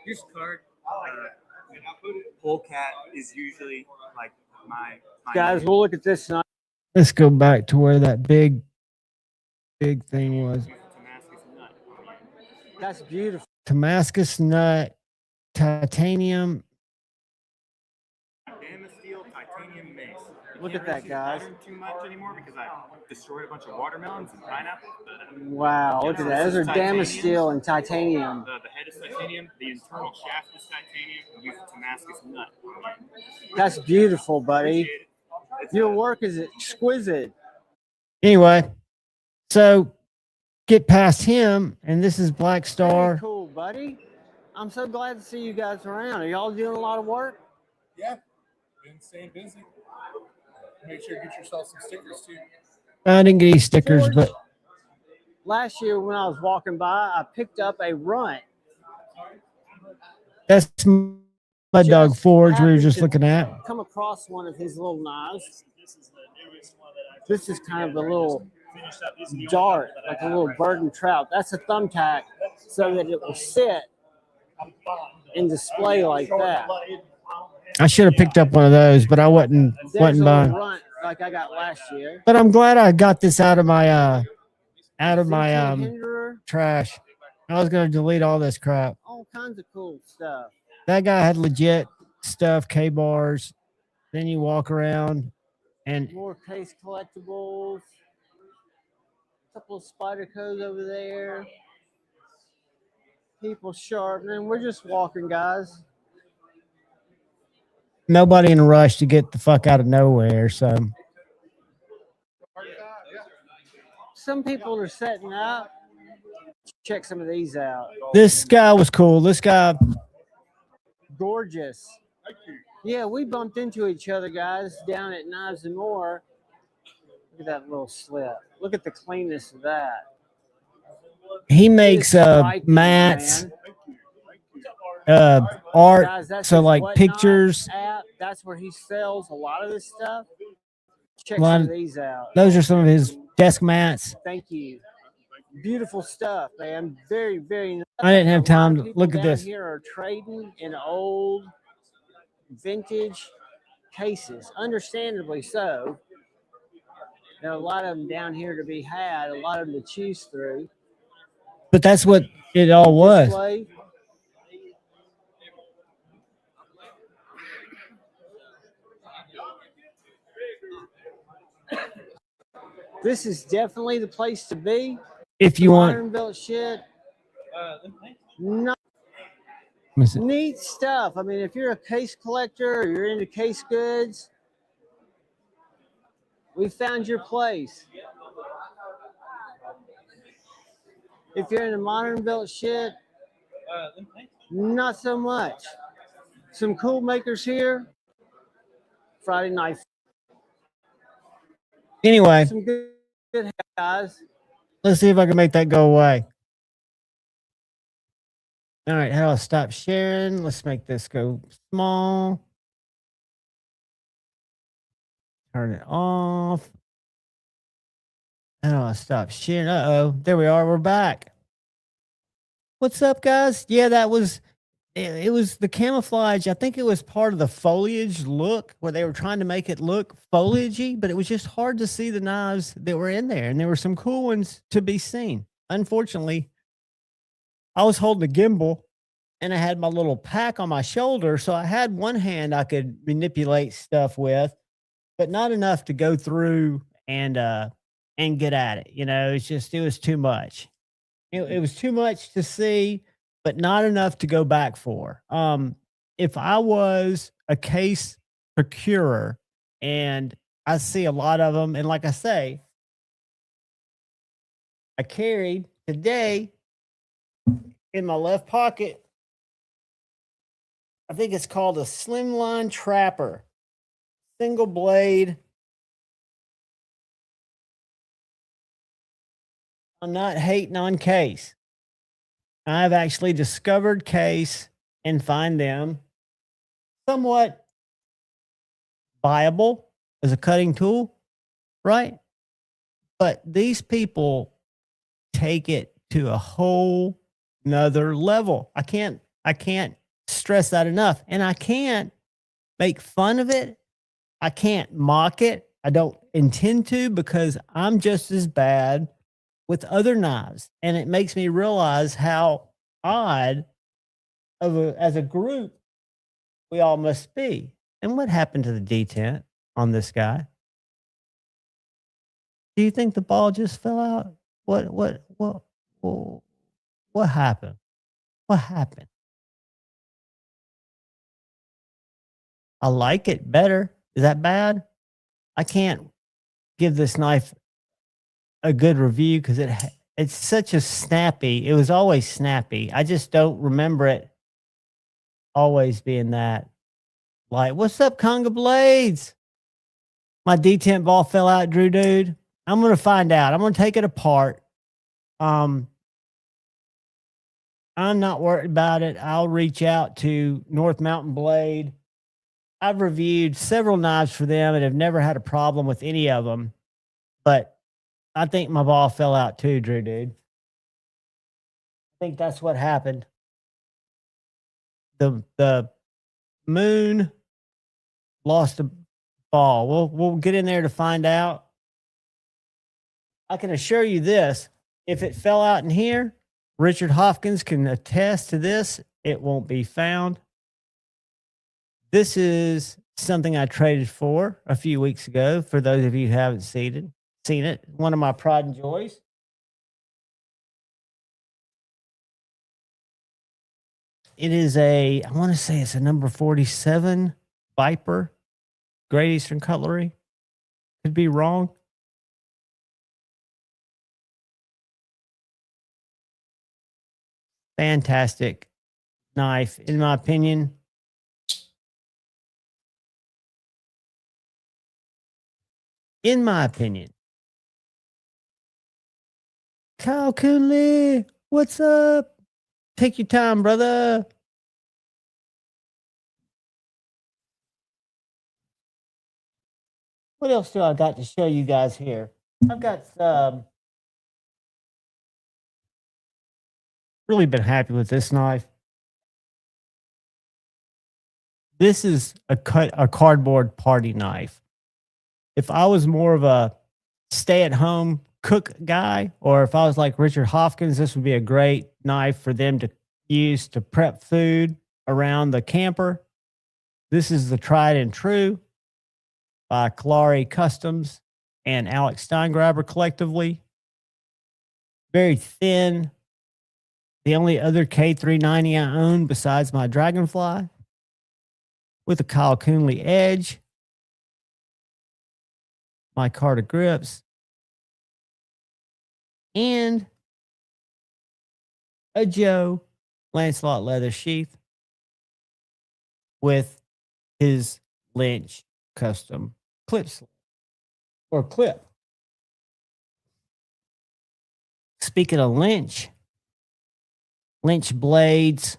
Here's a card. Polecat is usually like my guys, name. we'll look at this tonight. Let's go back to where that big thing was. Damascus nut. That's beautiful. Damascus nut, titanium. Damasteel titanium mace. Look at that, guys. Too much anymore because I destroyed a bunch of watermelons and pineapples. Wow, look at that. Those are Damasteel and titanium. The head is titanium. The internal shaft is titanium. We use a Damascus nut. That's beautiful, buddy. Your work is exquisite. Anyway, so get past him, and this is Black Very Star. cool, buddy. I'm so glad to see you guys around. Are y'all doing a lot of work? Yeah, been staying busy. Make sure you get yourself some stickers too. I didn't get any stickers, Forge, but last year when I was walking by, I picked up a runt. that's my dog Just Forge. We were happened just to looking at. Come across one of his little knives. This is kind of a little dart, like a little bird and trout. That's a thumbtack, so that it will sit and display like that. I should have picked up one of those, but I wasn't There's a buying. little runt like I got last year. But I'm glad I got this out of my Hinderer, trash. I was gonna delete all this crap. all kinds of cool stuff. That guy had legit stuff, K bars. Then you walk around and More case collectibles. A couple of spider codes over there. People sharpening. We're just walking, guys. nobody in a rush to get the fuck out of nowhere. So Some people are setting up. Check some of these out. this guy was cool. This guy, Gorgeous. Yeah, we bumped into each other, guys, down at Knives and More. Look at that little slip. Look at the cleanness of that. he It is makes striking, mats, man. art. Guys, that's So his like Whatnot pictures. app. That's where he sells a lot of this stuff. Check Lot some of- of these out. Those are some of his desk mats. Thank you. Beautiful stuff, man. Very, very nice. I didn't have A lot time of to people look at down this. Here are trading in old vintage cases, understandably so. There are a lot of them down here to be had, a lot of them to choose through. But that's what it all was. Display. This is definitely the place to be. If you want, Modern built shit. Not let me see. neat stuff. I mean, if you're a case collector or you're into case goods, we found your place. If you're into modern built shit, not so much. Some cool makers here. Friday night. Anyway, Some good guys. let's see if I can make that go away. All right, how do I stop sharing? Let's make this go small. Turn it off. How do I stop sharing? Uh-oh, there we are. We're back. What's up, guys? Yeah, that was it was the camouflage. I think it was part of the foliage look where they were trying to make it look foliagey, but it was just hard to see the knives that were in there. And there were some cool ones to be seen. Unfortunately, I was holding a gimbal and I had my little pack on my shoulder. So I had one hand I could manipulate stuff with, but not enough to go through and get at it. You know, it was too much. It was too much to see, but not enough to go back for. If I was a case procurer and I see a lot of them, and like I say, I carried today in my left pocket, I think it's called a Slimline Trapper, single blade. I'm not hating on case. I've actually discovered case and find them somewhat viable as a cutting tool, right? But these people take it to a whole nother level. I can't stress that enough. And I can't make fun of it. I can't mock it. I don't intend to, because I'm just as bad with other knives. And it makes me realize how odd as a group we all must be. And what happened to the detent on this guy? Do you think the ball just fell out? What happened? What happened? I like it better. Is that bad? I can't give this knife a good review because it's such a snappy. It was always snappy. I just don't remember it always being that. Like, what's up, Conga Blades? My detent ball fell out, Drew dude. I'm gonna find out. I'm gonna take it apart. I'm not worried about it. I'll reach out to North Mountain Blade. I've reviewed several knives for them and have never had a problem with any of them. But I think my ball fell out too, Drew dude. I think that's what happened. The moon lost a ball. We'll get in there to find out. I can assure you this: if it fell out in here, Richard Hopkins can attest to this. It won't be found. This is something I traded for a few weeks ago. For those of you who haven't seen it, one of my pride and joys. It is I want to say it's a number 47 Viper, Great Eastern Cutlery. Could be wrong. Fantastic knife, in my opinion. In my opinion. Kyle Coonley, what's up? Take your time, brother. What else do I got to show you guys here? I've got really been happy with this knife. This is a cardboard party knife. If I was more of a stay-at-home cook guy, or if I was like Richard Hopkins, this would be a great knife for them to use to prep food around the camper. This is the tried and true by Kalari Customs and Alex Steingraber collectively. Very thin. The only other K390 I own besides my Dragonfly, with a Kyle Coonley edge, my Carter grips, and a Joe Lancelot leather sheath with his Lynch custom clips or clip. Speaking of Lynch blades,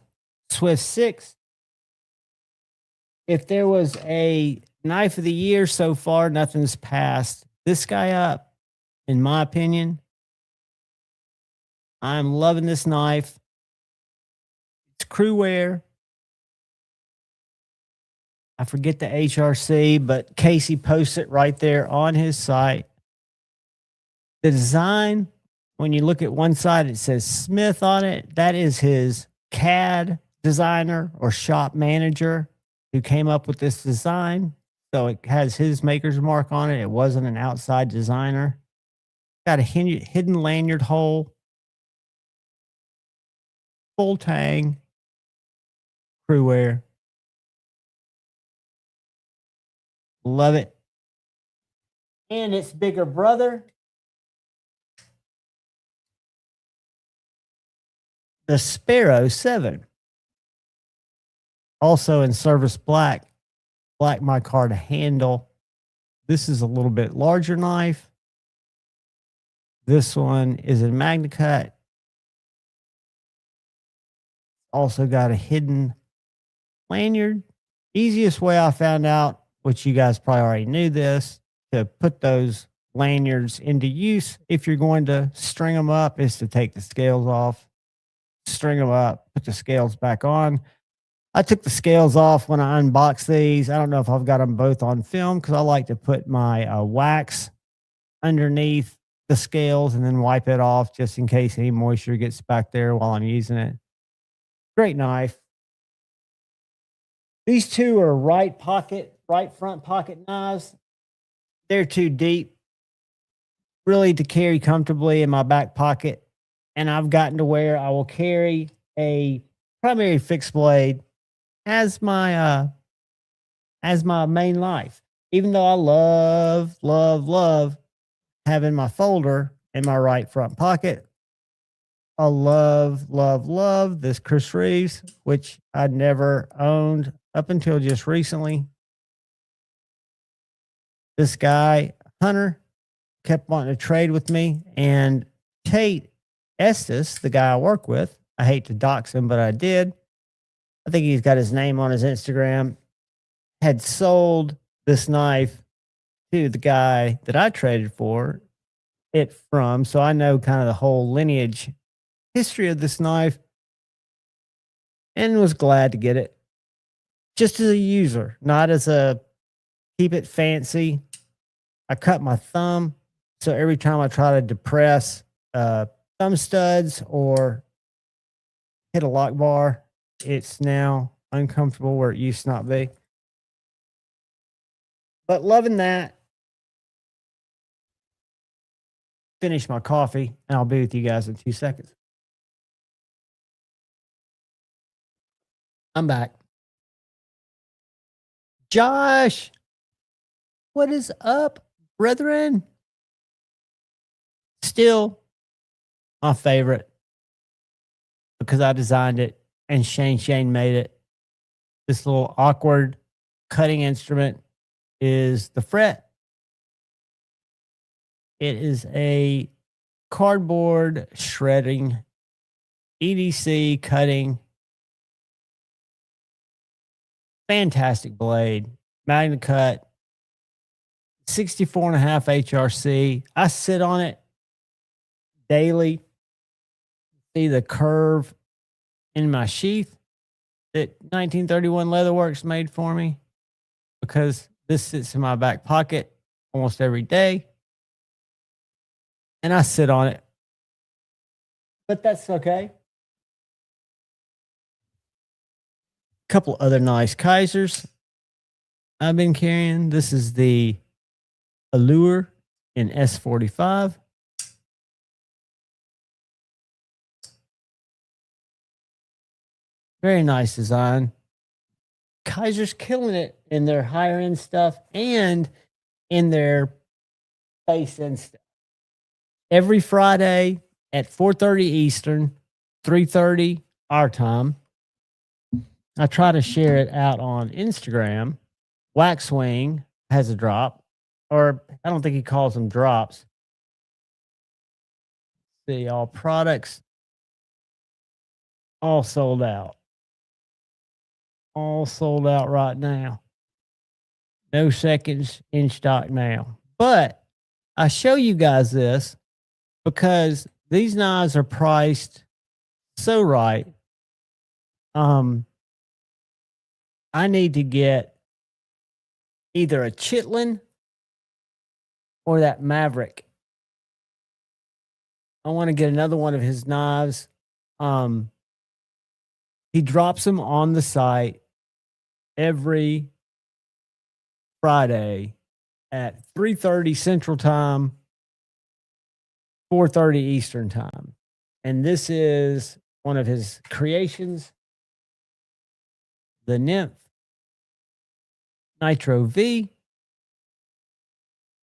Swift 6. If there was a knife of the year so far, nothing's passed this guy up, in my opinion. I'm loving this knife. It's crew wear. I forget the HRC, but Casey posts it right there on his site. The design, when you look at one side, it says Smith on it. That is his CAD designer or shop manager who came up with this design. So it has his maker's mark on it. It wasn't an outside designer. Got a hidden lanyard hole. Full tang. Crew wear. Love it. And its bigger brother, the Sparrow 7. Also in service black micar to handle. This is a little bit larger knife. This one is in MagnaCut. Also got a hidden lanyard. Easiest way I found out, which you guys probably already knew this, to put those lanyards into use if you're going to string them up is to take the scales off, string them up, put the scales back on. I took the scales off when I unboxed these. I don't know if I've got them both on film because I like to put my wax underneath the scales and then wipe it off just in case any moisture gets back there while I'm using it. Great knife. These two are right front pocket knives. They're too deep, really, to carry comfortably in my back pocket. And I've gotten to where I will carry a primary fixed blade as my main knife. even though I love having my folder in my right front pocket, I love this Chris Reeves, which I'd never owned up until just recently. This guy, Hunter, kept wanting to trade with me, and Tate Estes, the guy I work with, I hate to dox him, but I did. I think he's got his name on his Instagram, had sold this knife to the guy that I traded it from. So I know kind of the whole lineage history of this knife and was glad to get it just as a user, not as a keep it fancy. I cut my thumb. So every time I try to depress thumb studs or hit a lock bar, it's now uncomfortable where it used to not be. But loving that. Finish my coffee, and I'll be with you guys in 2 seconds. I'm back. Josh, what is up, brethren? Still my favorite because I designed it and Shane made it. This little awkward cutting instrument is the fret. It is a cardboard shredding, EDC cutting, fantastic blade, Magna Cut, 64.5 HRC. I sit on it daily, see the curve in my sheath that 1931 Leatherworks made for me, because this sits in my back pocket almost every day. And I sit on it. But that's okay. A couple other nice Kaisers I've been carrying. This is the Allure in S45. Very nice design. Kaiser's killing it in their higher end stuff and in their base end stuff. Every Friday at 4:30 Eastern, 3:30 our time, I try to share it out on Instagram. Waxwing has a drop, or I don't think he calls them drops. See, all products, all sold out. All sold out right now. No seconds in stock now. But I show you guys this because these knives are priced so right. I need to get either a Chitlin or that Maverick. I want to get another one of his knives. He drops them on the site every Friday at 3:30 Central Time, 4:30 Eastern Time. And this is one of his creations, the Nymph Nitro V.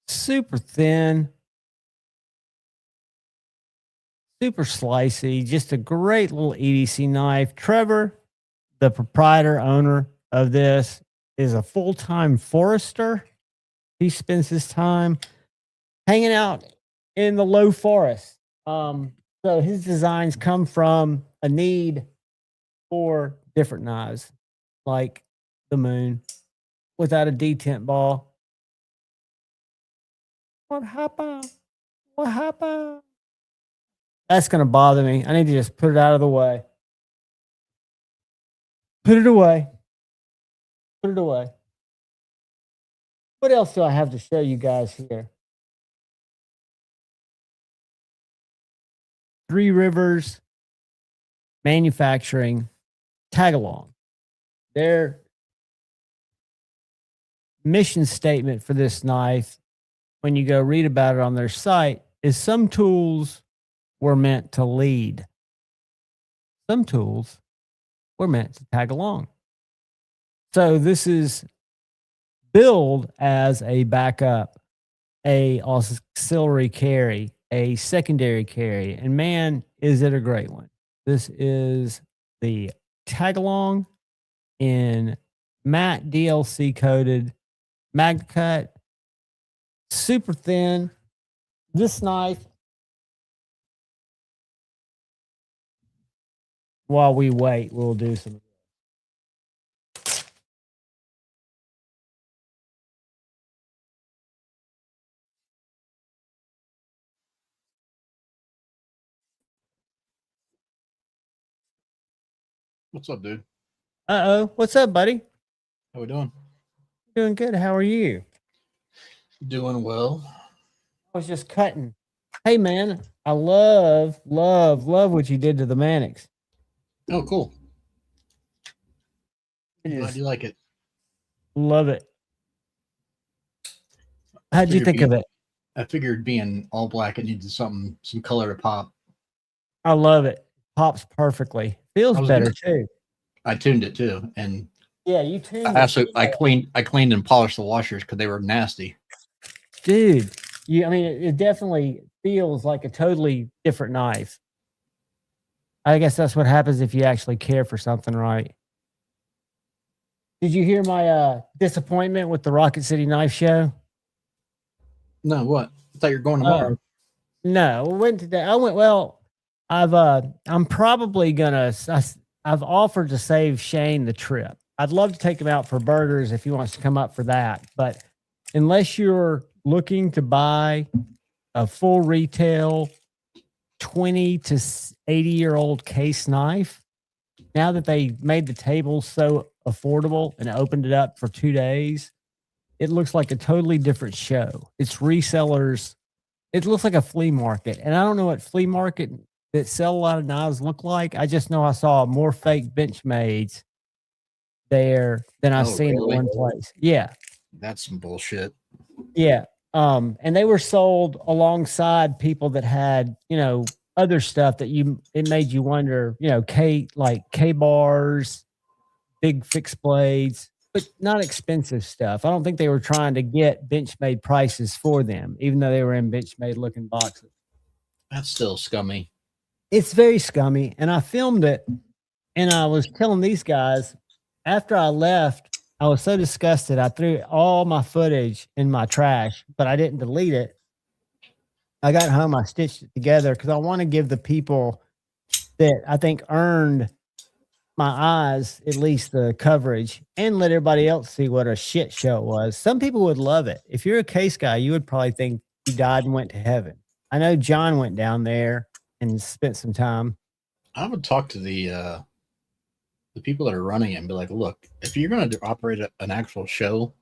Super thin, super slicey, just a great little EDC knife. Trevor, the proprietor owner of this, is a full-time forester. He spends his time hanging out in the low forest. So his designs come from a need for different knives, like the Moon, without a detent ball. What happened? What happened? That's going to bother me. I need to just put it out of the way. Put it away. Put it away. What else do I have to show you guys here? Three Rivers Manufacturing Tagalong. Their mission statement for this knife, when you go read about it on their site, is some tools were meant to lead. Some tools were meant to tag along. So this is billed as a backup, a auxiliary carry, a secondary carry, and man, is it a great one. This is the Tagalong in matte DLC coated Magna Cut, super thin. This knife, while we wait, we'll do some. What's up, dude? Uh-oh. What's up, buddy? How we doing? Doing good. How are you? Doing well. I was just cutting. Hey, man, I love what you did to the Mannix. Oh, cool. I Glad you like it. Love it. How'd you think of it? I figured being all black, it needed some color to pop. I love it. Pops perfectly. Feels better too. I tuned it too, and yeah, you tuned it. I cleaned and polished the washers because they were nasty. Dude, I mean, it definitely feels like a totally different knife. I guess that's what happens if you actually care for something right. Did you hear my disappointment with the Rocket City Knife Show? No, what? I thought you were going tomorrow. No, we went today. I'm probably gonna. I've offered to save Shane the trip. I'd love to take him out for burgers if he wants to come up for that. But unless you're looking to buy a full retail 20 to 80-year-old case knife, now that they made the table so affordable and opened it up for 2 days, it looks like a totally different show. It's resellers. It looks like a flea market. And I don't know what flea market that sell a lot of knives look like. I just know I saw more fake Benchmades there than I've seen at one place. Yeah. That's some bullshit. Yeah. And they were sold alongside people that had, other stuff that it made you wonder, K bars, big fixed blades, but not expensive stuff. I don't think they were trying to get Benchmade prices for them, even though they were in Benchmade looking boxes. That's still scummy. It's very scummy. And I filmed it, and I was telling these guys after I left, I was so disgusted. I threw all my footage in my trash, but I didn't delete it. I got home, I stitched it together because I want to give the people that I think earned my eyes at least the coverage and let everybody else see what a shit show it was. Some people would love it. If you're a case guy, you would probably think he died and went to heaven. I know John went down there and spent some time. I would talk to the people that are running it and be like, look, if you're going to operate an actual show,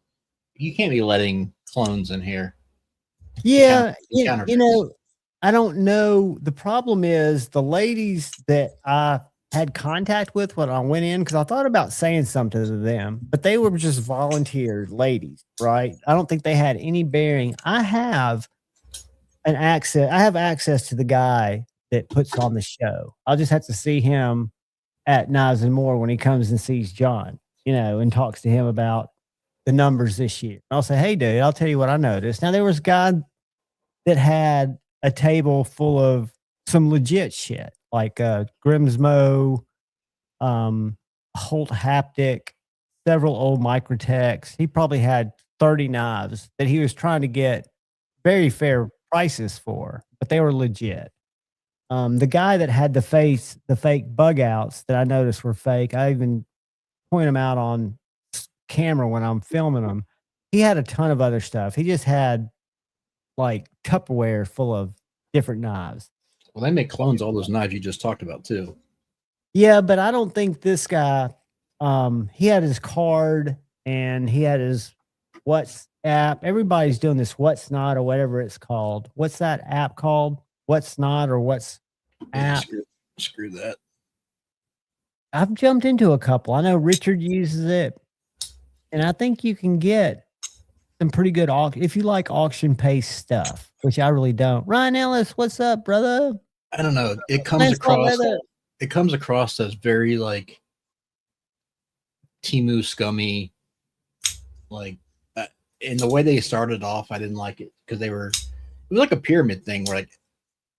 you can't be letting clones in here. Yeah, I don't know. The problem is the ladies that I had contact with when I went in, because I thought about saying something to them, but they were just volunteer ladies, right? I don't think they had any bearing. I have access to the guy that puts on the show. I'll just have to see him at Knives and More when he comes and sees John, and talks to him about the numbers this year. I'll say, hey, dude, I'll tell you what I noticed. Now, there was a guy that had a table full of some legit shit, like Grimsmo, Holt Haptic, several old Microtechs. He probably had 30 knives that he was trying to get very fair prices for, but they were legit. The guy that had the fake bug outs that I noticed were fake, I even point them out on camera when I'm filming them. He had a ton of other stuff. He just had like Tupperware full of different knives. Well, they make clones all those knives you just talked about too. Yeah, but I don't think this guy, he had his card and he had his WhatsApp. Everybody's doing this What's Not or whatever it's called. What's that app called? What's Not or What's app? Screw that. I've jumped into a couple. I know Richard uses it. And I think you can get some pretty good if you like auction paste stuff, which I really don't. Ryan Ellis, what's up, brother? I don't know. It comes across as very like Temu scummy. Like in the way they started off, I didn't like it because it was like a pyramid thing where like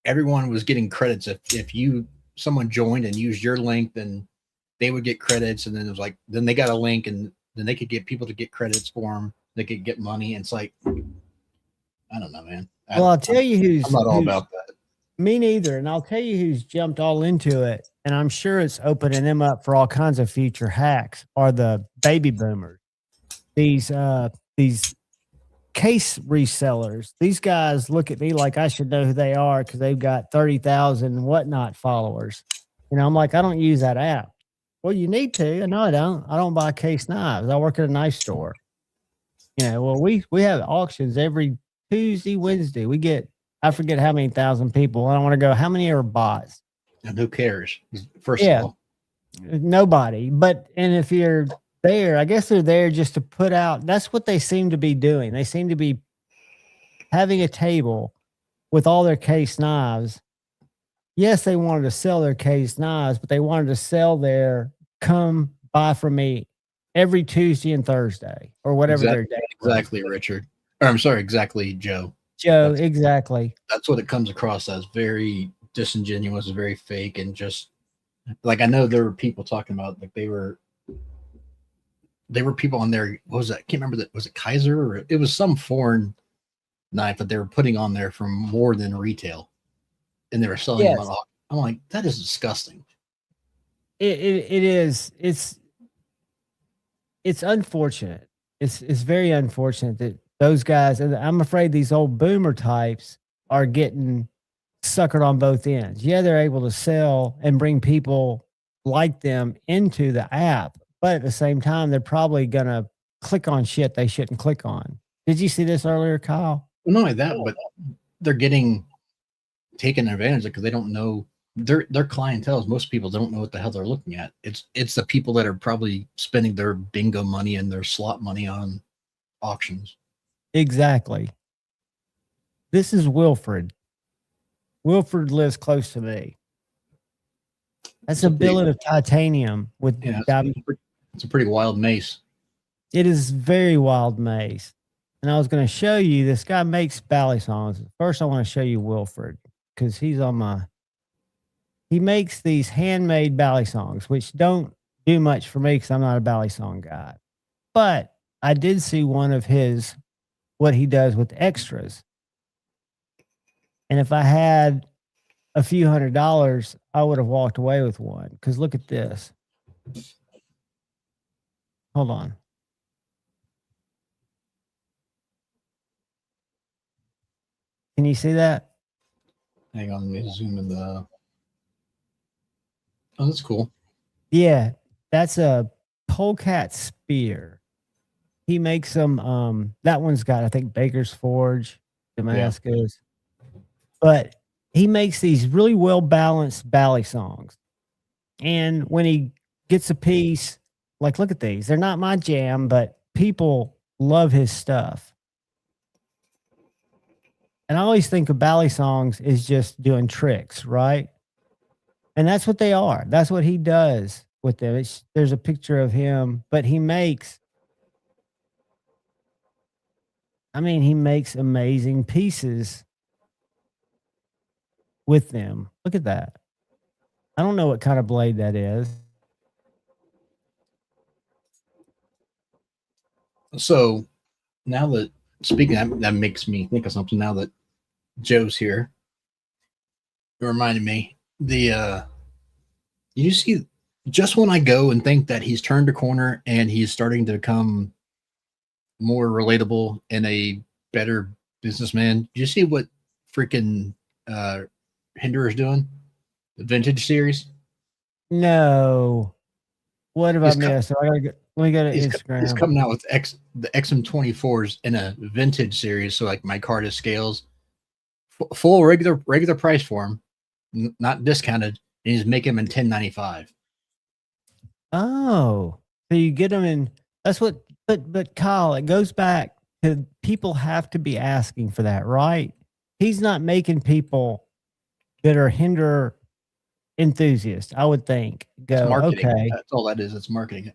everyone was getting credits. If someone joined and used your link, then they would get credits. And then it was like, then they got a link and then they could get people to get credits for them. They could get money. And it's like, I don't know, man. Well, I'll tell you I'm not all about that. Me neither. And I'll tell you who's jumped all into it. And I'm sure it's opening them up for all kinds of future hacks are the baby boomers. These case resellers. These guys look at me like I should know who they are because they've got 30,000 and whatnot followers. I'm like, I don't use that app. Well, you need to. No, I don't. I don't buy case knives. I work at a knife store. Well, we have auctions every Tuesday, Wednesday. We get, I forget how many thousand people. I don't want to go, how many are bots? And who cares? First of all, nobody. And if you're there, I guess they're there just to put out. That's what they seem to be doing. They seem to be having a table with all their case knives. Yes, they wanted to sell their case knives, but they wanted to sell their come buy from me every Tuesday and Thursday or whatever their day. Exactly, Richard. Or I'm sorry, exactly, Joe. Exactly. That's what it comes across as. Very disingenuous, very fake, and just like I know there were people talking about like they were people on there. What was that? I can't remember that. Was it Kaiser or it was some foreign knife that they were putting on there for more than retail, and they were selling them on. I'm like, that is disgusting. It is. It's unfortunate. It's very unfortunate that those guys, and I'm afraid these old boomer types are getting suckered on both ends. Yeah, they're able to sell and bring people like them into the app, but at the same time, they're probably going to click on shit they shouldn't click on. Did you see this earlier, Kyle? Well, not only that, but they're getting taken advantage of because they don't know their clientele. Most people don't know what the hell they're looking at. It's the people that are probably spending their bingo money and their slot money on auctions. Exactly. This is Wilfred. Wilfred lives close to me. That's a billet of titanium with it's a pretty wild mace. It is very wild mace. And I was going to show you, this guy makes bally songs. First, I want to show you Wilfred because he makes these handmade bally songs, which don't do much for me because I'm not a bally song guy. But I did see one of what he does with extras. And if I had a few $100s, I would have walked away with one. Because look at this. Hold on. Can you see that? Hang on, let me zoom in the. Oh, that's cool. Yeah, that's a polecat spear. He makes them. That one's got, I think, Baker's Forge, Damascus. Yeah. But he makes these really well balanced bally songs. And when he gets a piece, like, look at these. They're not my jam, but people love his stuff. And I always think of bally songs as just doing tricks, right? And that's what they are. That's what he does with them. There's a picture of him, but he makes amazing pieces with them. Look at that. I don't know what kind of blade that is. So now that that makes me think of something now that Joe's here. It reminded me you see just when I go and think that he's turned a corner and he's starting to become more relatable and a better businessman. Do you see what freaking Hinder is doing? The vintage series? No. What have I missed? Let me go to Instagram. He's coming out with the XM24s in a vintage series. So like my card is scales, full regular price for him, not discounted. And he's making them in $10.95. Oh, so you get them in. That's what. But Kyle, it goes back to people have to be asking for that, right? He's not making people that are Hinder enthusiasts, I would think. Go, okay. That's all that is. It's marketing.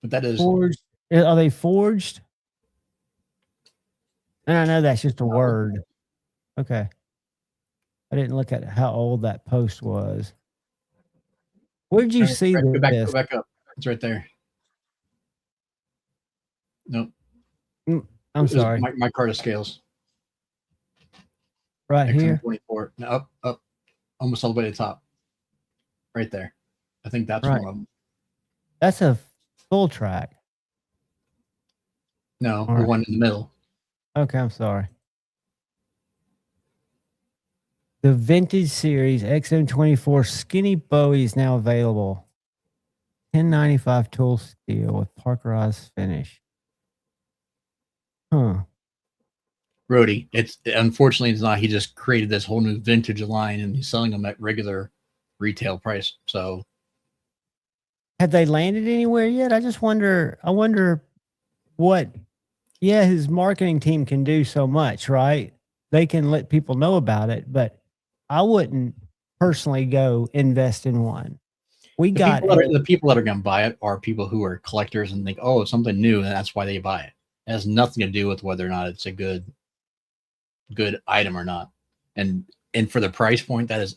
But that is forged. Are they forged? And I know that's just a word. Okay. I didn't look at how old that post was. Where did you see Go back this? up. It's right there. Nope. I'm sorry. My Carta scales. Right here? XM24. No, up. Almost all the way to the top. Right there. I think that's Right. one of them. That's a full track. No, All the right. one in the middle. Okay, I'm sorry. The vintage series XM24 Skinny Bowie is now available. 1095 tool steel with parkerized finish. Huh. Brody, it's unfortunately it's not. He just created this whole new vintage line and he's selling them at regular retail price. So have they landed anywhere yet? I wonder what his marketing team can do so much, right? They can let people know about it, but I wouldn't personally go invest in one. The people that are going to buy it are people who are collectors and think, oh, it's something new, and that's why they buy it. It has nothing to do with whether or not it's a good item or not. And for the price point, that is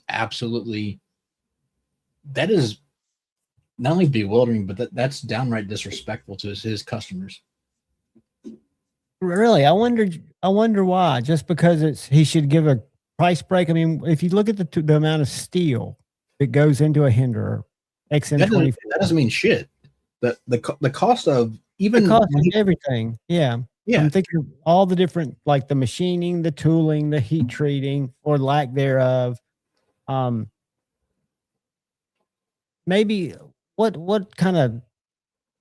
not only bewildering, but that's downright disrespectful to his customers. Really, I wonder why. Just because he should give a price break. I mean, if you look at the amount of steel that goes into a hinderer, XM24, that doesn't mean shit. The cost of everything. Yeah. I'm thinking of all the different, like the machining, the tooling, the heat treating or lack thereof. Maybe what kind of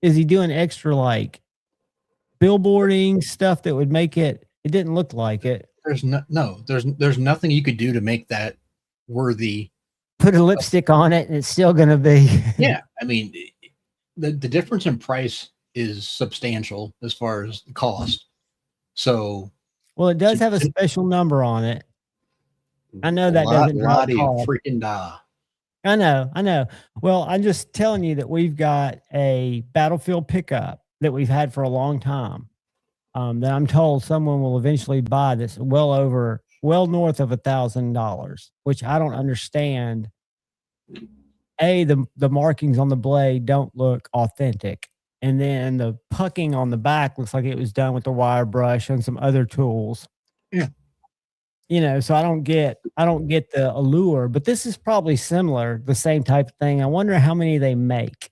is he doing extra, like billboarding stuff that would make it didn't look like it. There's nothing you could do to make that worthy. Put a lipstick on it and it's still going to be. Yeah. I mean, the difference in price is substantial as far as the cost. So, well, it does have a special number on it. I know that doesn't freaking die. I know. Well, I'm just telling you that we've got a Battlefield pickup that we've had for a long time. That I'm told someone will eventually buy this well north of $1,000, which I don't understand. The markings on the blade don't look authentic. And then the pucking on the back looks like it was done with a wire brush and some other tools. Yeah. So I don't get the allure, but this is probably similar, the same type of thing. I wonder how many they make.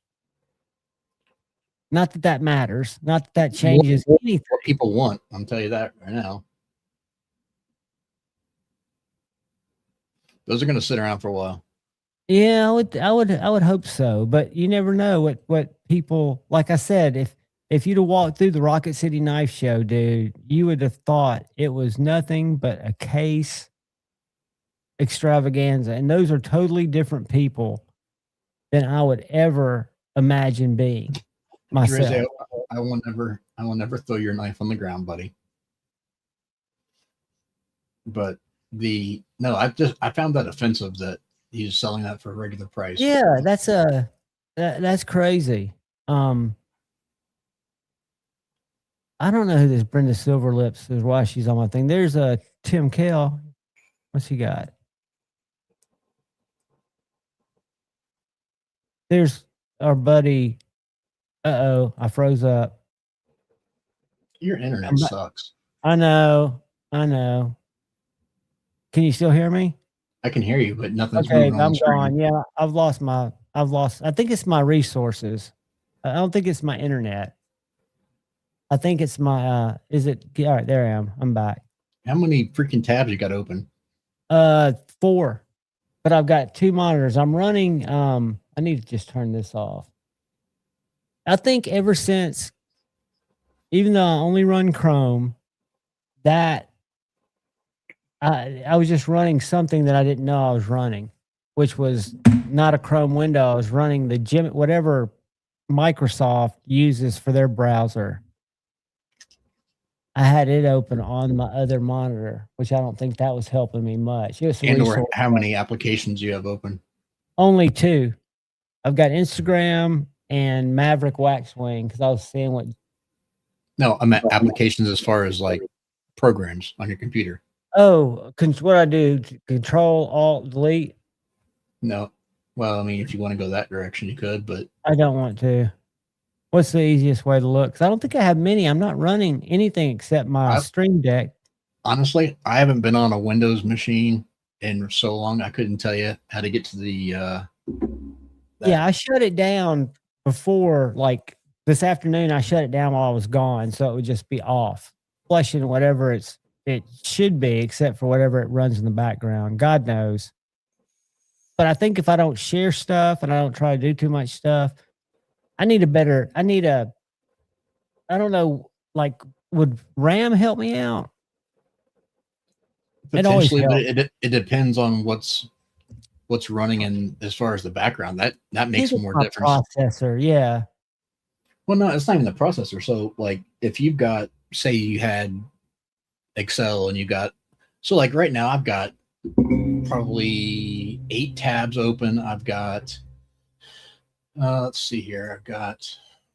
Not that matters. Not that changes anything. What people want. I'll tell you that right now. Those are going to sit around for a while. Yeah, I would hope so, but you never know what people, like I said, if you'd have walked through the Rocket City Knife Show, dude, you would have thought it was nothing but a case extravaganza. And those are totally different people than I would ever imagine being myself. Drizzy, I will never throw your knife on the ground, buddy. But I found that offensive that he's selling that for a regular price. Yeah, that's crazy. I don't know who this Brenda Silverlips is, why she's on my thing. There's a Tim Kell. What's he got? There's our buddy. Uh-oh, I froze up. Your internet sucks. I know. Can you still hear me? I can hear you, but nothing's moving on I'm the screen. gone. Yeah, I think it's my resources. I don't think it's my internet. I think it's my all right, there I am. I'm back. How many freaking tabs you got open? 4. But I've got 2 monitors. I'm running I need to just turn this off. I think ever since, even though I only run Chrome, that I was just running something that I didn't know I was running, which was not a Chrome window. I was running whatever Microsoft uses for their browser. I had it open on my other monitor, which I don't think that was helping me much. Or how many applications you have open? Only 2. I've got Instagram and Maverick Waxwing because I was seeing what. No, I meant applications as far as like programs on your computer. Oh, what I do? Control Alt Delete. No. Well, I mean, if you want to go that direction, you could, but I don't want to. What's the easiest way to look? 'Cause I don't think I have many. I'm not running anything except my Stream Deck. Honestly, I haven't been on a Windows machine in so long. I couldn't tell you how to get to the. Yeah, I shut it down before, like this afternoon. I shut it down while I was gone, so it would just be off, flushing whatever it should be, except for whatever it runs in the background. God knows. But I think if I don't share stuff and I don't try to do too much stuff, I don't know, like, would RAM help me out? Potentially, but it depends on what's running in as far as the background. That makes more difference. Processor, yeah. Well, no, it's not even the processor. So, like, if you've got, say, you had Excel and you got, so like right now, I've got probably 8 tabs open. I've got, let's see here. I've got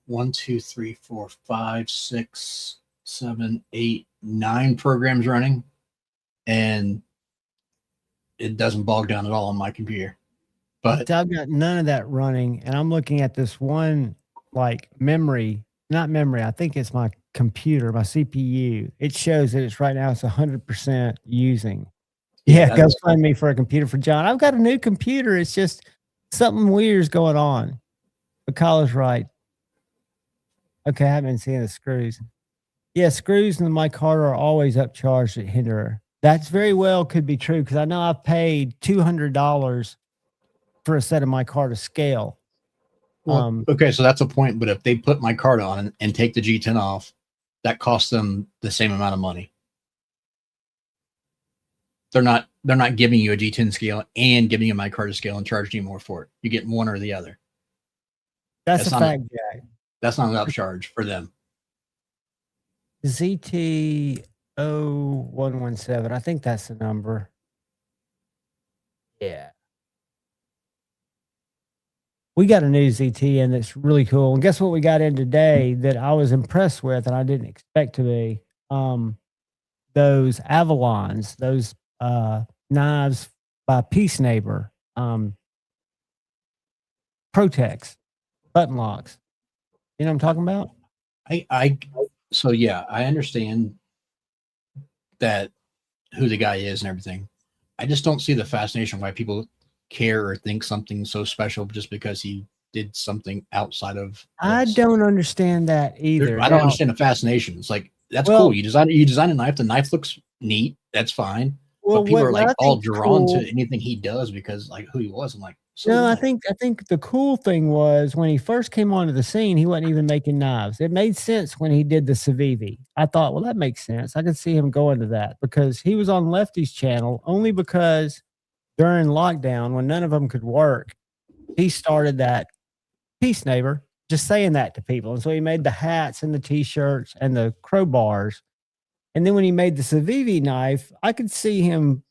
1, 2, 3, 4, 5, 6, 7, 8, 9 programs running, and it doesn't bog down at all on my computer. But I've got none of that running, and I'm looking at this one, like, not memory. I think it's my computer, my CPU. It shows that it's right now it's 100% using. Yeah, go find me for a computer for John. I've got a new computer. It's just something weird's going on. But Kyle's right. Okay, I haven't been seeing the screws. Yeah, screws in the mic harder are always upcharged at Hinderer. That's very well could be true, because I know I've paid $200 for a set of mic harder scale. Well, okay, so that's a point. But if they put my card on and take the G10 off, that costs them the same amount of money. They're not giving you a G10 scale and giving you my card scale and charging you more for it. You get one or the other. That's a fact, Jack. That's not an upcharge for them. ZT0117. I think that's the number. Yeah. We got a new ZT in that's really cool. And guess what we got in today that I was impressed with and I didn't expect to be? Those Avalons, those knives by Peace Neighbor, Protex, button locks. You know what I'm talking about? So yeah, I understand that who the guy is and everything. I just don't see the fascination why people care or think something so special just because he did something outside of this. I don't understand that either. I don't understand the fascination. It's like, that's cool. You design a knife. The knife looks neat. That's fine. Well, but people are like all drawn to anything he does because like who he was. I'm like, I think the cool thing was when he first came onto the scene, he wasn't even making knives. It made sense when he did the Civivi. I thought, well, that makes sense. I could see him going to that because he was on Lefty's channel only because during lockdown, when none of them could work, he started that Peace Neighbor, just saying that to people. And so he made the hats and the t-shirts and the crowbars. And then when he made the Civivi knife, I could see him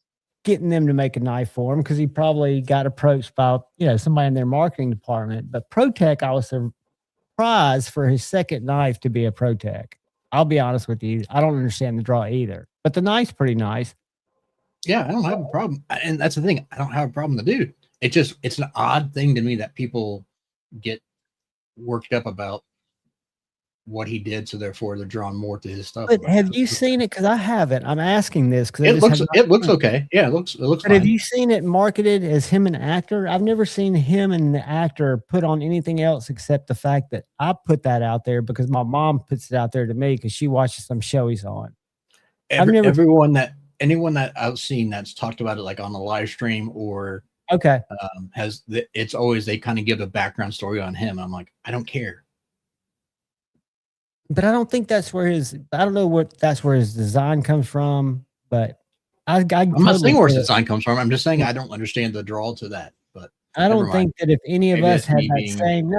getting them to make a knife for him because he probably got approached by, somebody in their marketing department. But Protec, I was surprised for his second knife to be a Protec. I'll be honest with you. I don't understand the draw either. But the knife's pretty nice. Yeah, I don't have a problem. And that's the thing. I don't have a problem with the dude. It's an odd thing to me that people get worked up about what he did, so therefore they're drawn more to his stuff. But have you seen it? Because I haven't. I'm asking this because it looks okay. Yeah, it looks. But fine. Have you seen it marketed as him an actor? I've never seen him and the actor put on anything else except the fact that I put that out there because my mom puts it out there to me because she watches some show he's on. Anyone that I've seen that's talked about it like on the live stream or it's always they kind of give a background story on him. I'm like, I don't care. But I don't think that's where I don't know what that's where his design comes from, but I'm not saying where his design comes from. I'm just saying I don't understand the draw to that. But I don't think that if any of us had that same,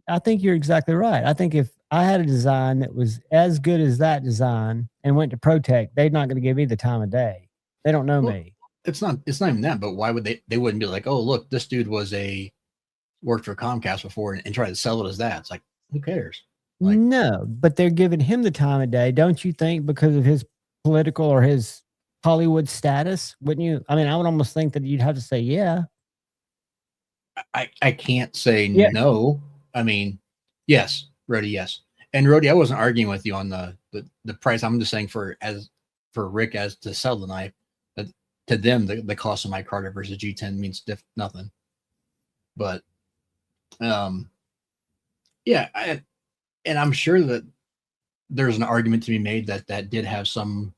I think you're exactly right. I think if I had a design that was as good as that design and went to Protec, they're not going to give me the time of day. They don't know me. It's not even that, but why would they wouldn't be like, oh, look, this dude worked for Comcast before and try to sell it as that. It's like, who cares? No, but they're giving him the time of day, don't you think? Because of his political or his Hollywood status, wouldn't you? I mean, I would almost think that you'd have to say, yeah. I can't say Yeah. no. I mean, yes, Rody, yes. And Rody, I wasn't arguing with you on the price. I'm just saying for Rick as to sell the knife, that to them the cost of my Carter versus G10 means nothing. But yeah, and I'm sure that there's an argument to be made that did have some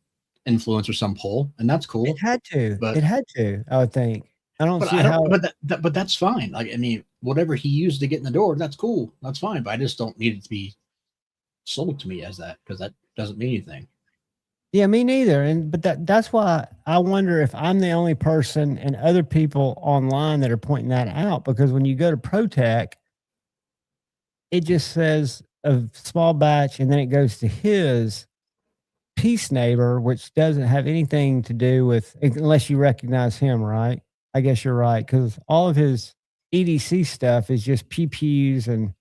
influence or some pull, and that's cool. It had to. But It had to, I would think. I don't see how. But that's fine. Like, I mean, whatever he used to get in the door, that's cool. That's fine. But I just don't need it to be sold to me as that, because that doesn't mean anything. Yeah, me neither. But that's why I wonder if I'm the only person and other people online that are pointing that out. Because when you go to ProTech, it just says a small batch, and then it goes to his Peace Neighbor, which doesn't have anything to do with, unless you recognize him, right? I guess you're right, because all of his EDC stuff is just PPUs and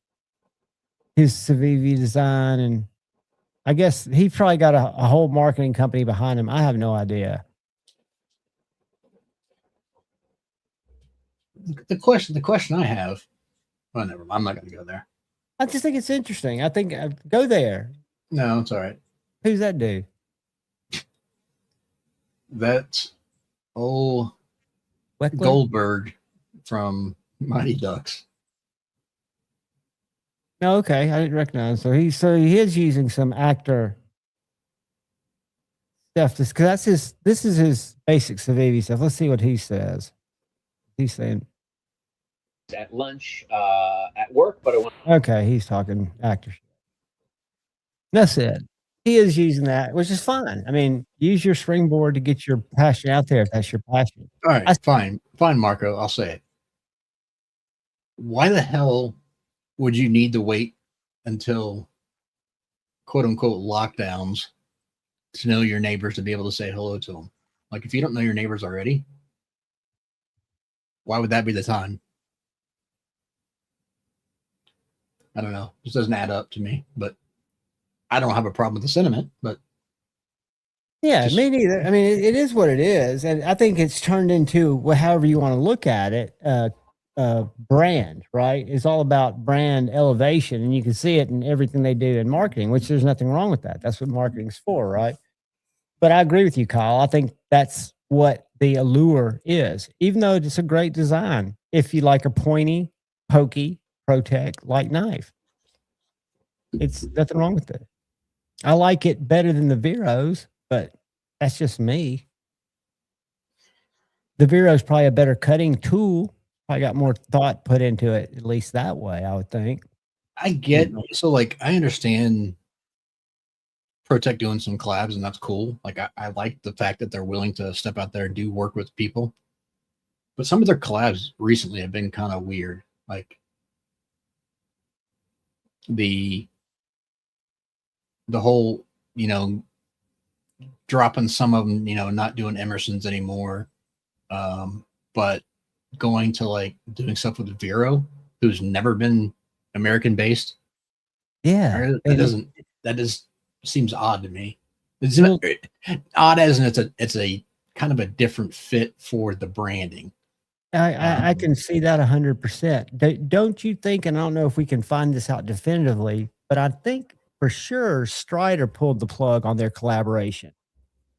his Civivi design, and I guess he probably got a whole marketing company behind him. I have no idea. The question I have, well, never mind. I'm not going to go there. I just think it's interesting. I think go there. No, it's all right. Who's that dude? That's old Weckler? Goldberg from Mighty Ducks. Oh, okay, I didn't recognize. So he is using some actor stuff. Because this is his basic Civivi stuff. Let's see what he says. He's saying at lunch at work, but I want. Okay, he's talking actor. That's it. He is using that, which is fine. I mean, use your springboard to get your passion out there if that's your passion. All right, fine, Marco. I'll say it. Why the hell would you need to wait until quote unquote lockdowns to know your neighbors to be able to say hello to them? Like, if you don't know your neighbors already, why would that be the time? I don't know. This doesn't add up to me, but I don't have a problem with the sentiment, but yeah, me neither. I mean, it is what it is, and I think it's turned into however you want to look at it. Brand, right? It's all about brand elevation, and you can see it in everything they do in marketing. Which there's nothing wrong with that. That's what marketing's for, right? But I agree with you, Kyle. I think that's what the allure is, even though it's a great design. If you like a pointy, pokey, ProTech light knife, it's nothing wrong with it. I like it better than the Veros, but that's just me. The Vero is probably a better cutting tool. Probably got more thought put into it, at least that way, I would think. I get, so like, I understand ProTech doing some collabs, and that's cool. Like, I like the fact that they're willing to step out there and do work with people. But some of their collabs recently have been kind of weird. Like, the whole, dropping some of them, not doing Emerson's anymore, but going to like doing stuff with Vero, who's never been American based. Yeah, that just seems odd to me. It's odd as in it's a kind of a different fit for the branding. I can see that 100%. Don't you think? And I don't know if we can find this out definitively, but I think for sure Strider pulled the plug on their collaboration.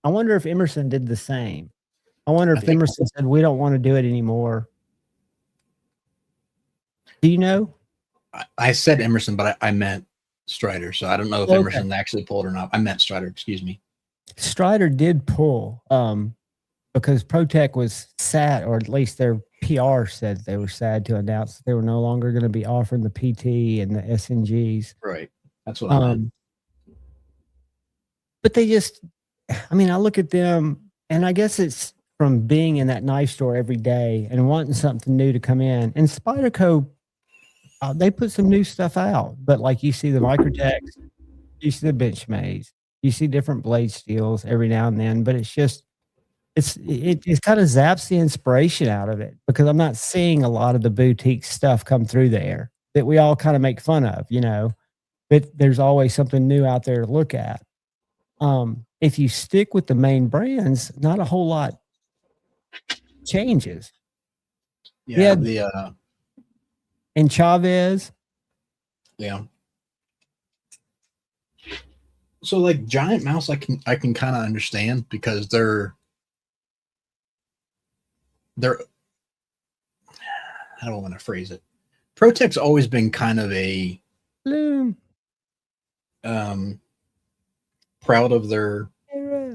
I wonder if Emerson did the same. I wonder if Emerson said, we don't want to do it anymore. Do you know? I said Emerson, but I meant Strider. So I don't know if Emerson actually pulled or not. I meant Strider, excuse me. Strider did pull because ProTech was sad, or at least their PR said they were sad to announce that they were no longer going to be offering the PT and the SNGs. Right. That's what I meant. But they just, I mean, I look at them, and I guess it's from being in that knife store every day and wanting something new to come in. And Spyderco, they put some new stuff out, but like you see the Microtechs, you see the Benchmays, you see different blade steels every now and then, but it's just, it kind of zaps the inspiration out of it, because I'm not seeing a lot of the boutique stuff come through there that we all kind of make fun of, but there's always something new out there to look at. if you stick with the main brands, not a whole lot changes. Yeah, and Chavez. Yeah. So like Giant Mouse, I can kind of understand because they're how do I want to phrase it? ProTech's always been kind of a proud of their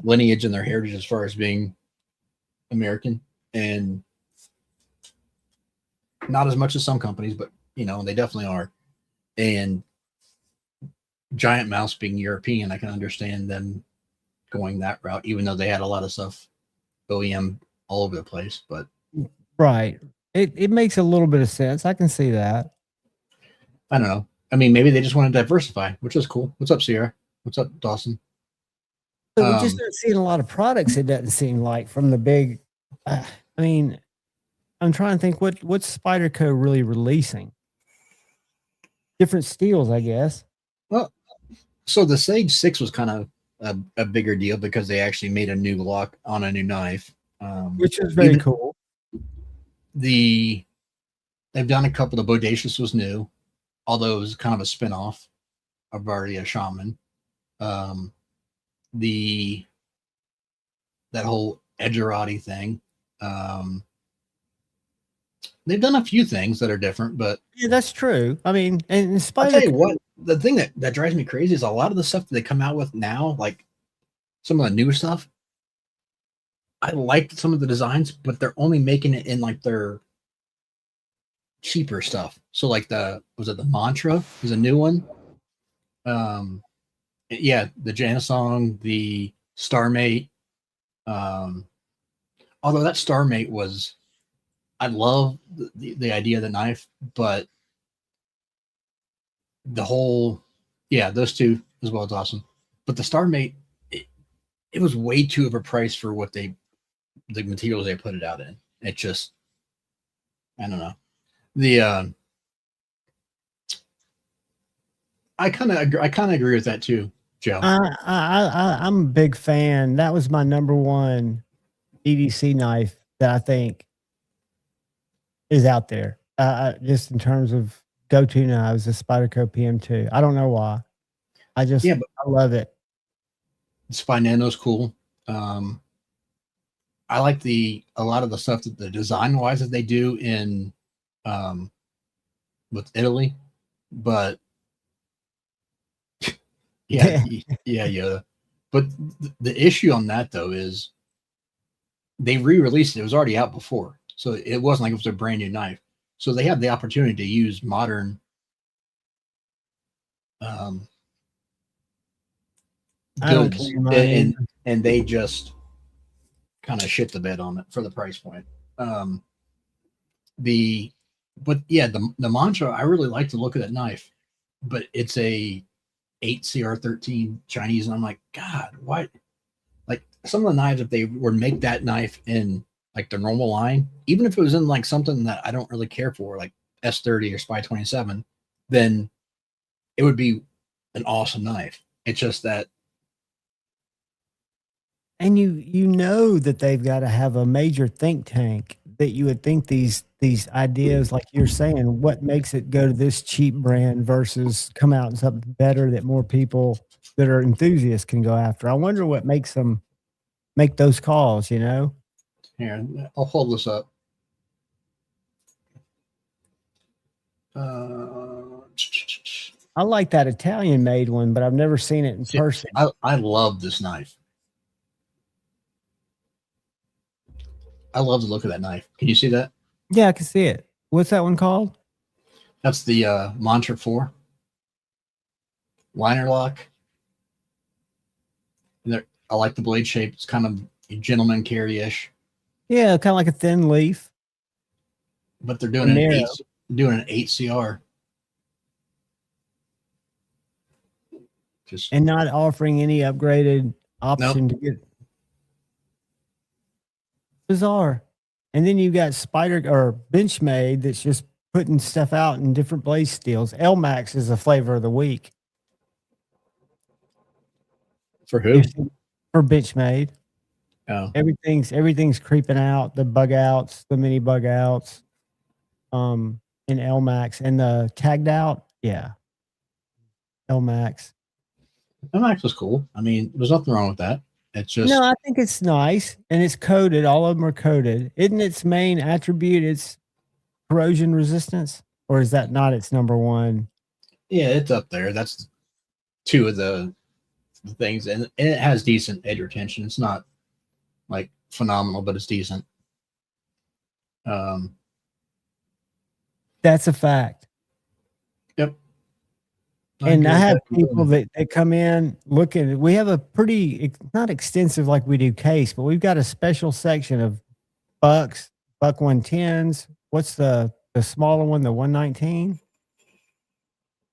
lineage and their heritage as far as being American, and not as much as some companies, but they definitely are. And Giant Mouse being European, I can understand them going that route, even though they had a lot of stuff OEM all over the place. But right, it makes a little bit of sense. I can see that. I don't know. I mean, maybe they just want to diversify, which is cool. What's up, Sierra? What's up, Dawson? But we're just not seeing a lot of products. It doesn't seem like from the big. I mean, I'm trying to think what's Spyderco really releasing. Different steels, I guess. Well, so the Sage 6 was kind of a bigger deal because they actually made a new lock on a new knife, which is very cool. They've done a couple. The Bodacious was new, although it was kind of a spin-off of already a Shaman. That whole Edgerati thing. They've done a few things that are different, but yeah, that's true. I mean, and in spite I'll tell you what, the thing that drives me crazy is a lot of the stuff that they come out with now, like some of the new stuff. I like some of the designs, but they're only making it in like their cheaper stuff. So like the Mantra is a new one. Yeah, the Janasong, the Starmate. Although that Starmate was, I love the idea of the knife, but the whole, yeah, those two as well as awesome. But the Starmate, it was way too of a price for what the materials they put it out in. It just, I don't know. I kind of agree with that too, Joe. I'm a big fan. That was my number one EDC knife that I think is out there. Just in terms of go-to knives, the Spyderco PM2. I don't know why. I love it. Spy Nano's cool. I like a lot of the stuff that the design wise that they do in with Italy, but yeah, Yoda. But the issue on that though is they re-released it. It was already out before, so it wasn't like it was a brand new knife. So they had the opportunity to use modern builds, and they just kind of shit the bed on it for the price point. The Mantra, I really like the look of that knife, but it's a 8CR13 Chinese, and I'm like, God, why? Like some of the knives, if they were to make that knife in like the normal line, even if it was in like something that I don't really care for, like S30 or Spy 27, then it would be an awesome knife. It's just that. And you know that they've got to have a major think tank that you would think these ideas, like you're saying, what makes it go to this cheap brand versus come out in something better that more people that are enthusiasts can go after. I wonder what makes them make those calls, you know? Here, I'll hold this up. I like that Italian made one, but I've never seen it in person. I love this knife. I love the look of that knife. Can you see that? Yeah, I can see it. What's that one called? That's the Mantra 4. Liner lock. I like the blade shape. It's kind of gentleman carry-ish. Yeah, kind of like a thin leaf. But they're doing an 8CR. And not offering any upgraded option to get. Bizarre. And then you got Spider or Benchmade that's just putting stuff out in different blade steels. LMAX is the flavor of the week. For who? For Benchmade. Oh, Everything's creeping out. The bug outs, the mini bug outs, in LMAX and the tagged out. Yeah, LMAX. Max was cool. I mean, there's nothing wrong with that. It's just No, I think it's nice and it's coated. All of them are coated. Isn't its main attribute its corrosion resistance, or is that not its number one? yeah, it's up there. That's two of the things, and it has decent edge retention. It's not like phenomenal, but it's decent. That's a fact. Yep. And I have people that come in looking. We have a pretty not extensive like we do case, but we've got a special section of buck 110s. What's the smaller one, the 119?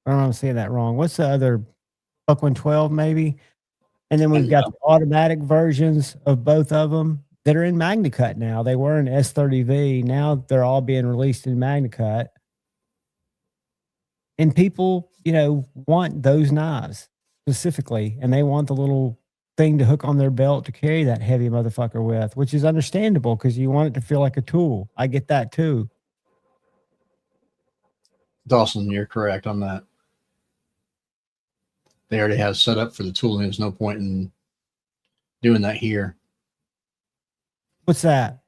I don't know, I'm saying that wrong. What's the other buck 112 maybe? And then we've got the automatic versions of both of them that are in MagnaCut now. They were in S30V. Now they're all being released in MagnaCut. And people, want those knives specifically, and they want the little thing to hook on their belt to carry that heavy motherfucker with, which is understandable because you want it to feel like a tool. I get that too. Dawson, you're correct on that. They already have set up for the tooling. There's no point in doing that here. What's that?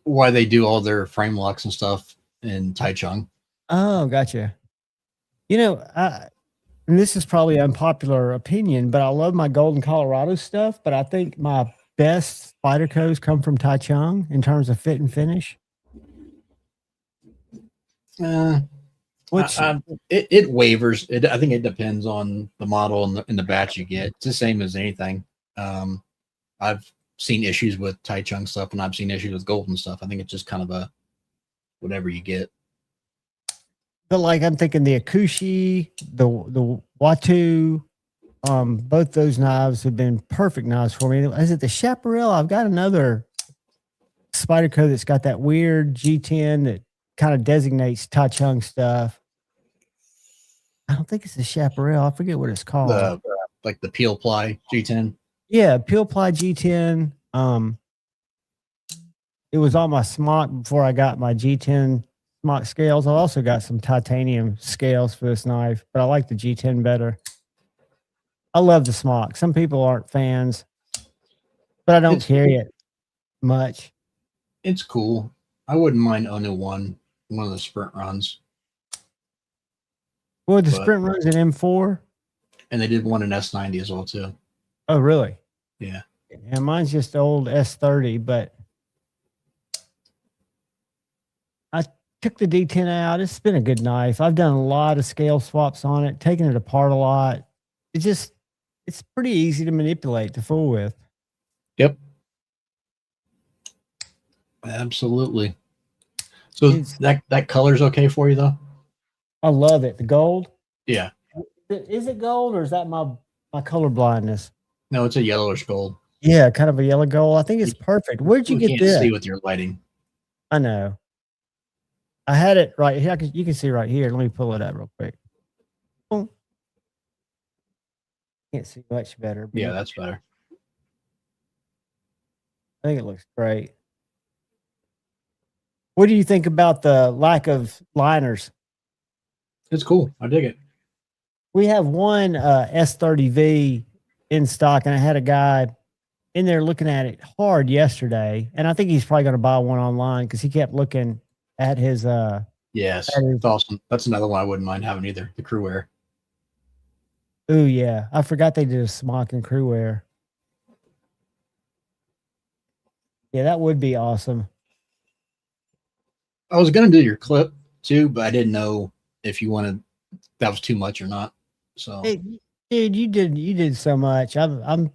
Why they do all their frame locks and stuff in Taichung. Oh, gotcha. And this is probably an unpopular opinion, but I love my Golden Colorado stuff, but I think my best Spydercos come from Taichung in terms of fit and finish. It wavers. I think it depends on the model and the batch you get. It's the same as anything. I've seen issues with Taichung stuff, and I've seen issues with Golden stuff. I think it's just kind of a whatever you get. But like I'm thinking the Akushi, the Watu, both those knives have been perfect knives for me. Is it the Chaparral? I've got another Spyderco that's got that weird G10 that kind of designates Taichung stuff. I don't think it's the Chaparral. I forget what it's called. Like the Peel Ply G10. Yeah, Peel Ply G10. It was on my smock before I got my G10 smock scales. I also got some titanium scales for this knife, but I like the G10 better. I love the smock. Some people aren't fans, but I don't carry it much. It's cool. I wouldn't mind owning one of the sprint runs. Well, the sprint runs in M4, and they did one in S90 as well too. Oh, really? Yeah. And mine's just old S30, but I took the D10 out. It's been a good knife. I've done a lot of scale swaps on it, taken it apart a lot. It's pretty easy to manipulate to fool with. Yep. Absolutely. So that color's okay for you though? I love it. The gold? Yeah. Is it gold or is that my color blindness? No, it's a yellowish gold. Yeah, kind of a yellow gold. I think it's perfect. Where'd you get this? See with your lighting. I know. I had it right here. You can see right here. Let me pull it up real quick. Boom. Can't see much better. Yeah, that's better. I think it looks great. What do you think about the lack of liners? It's cool. I dig it. We have one S30V in stock, and I had a guy in there looking at it hard yesterday, and I think he's probably going to buy one online because he kept looking at his yes, it's awesome. That's another one I wouldn't mind having either, the crew wear. Oh yeah, I forgot they did a smock and crew wear. Yeah, that would be awesome. I was gonna do your clip too, but I didn't know if you wanted that was too much or not. So hey, dude, you did so much. I'm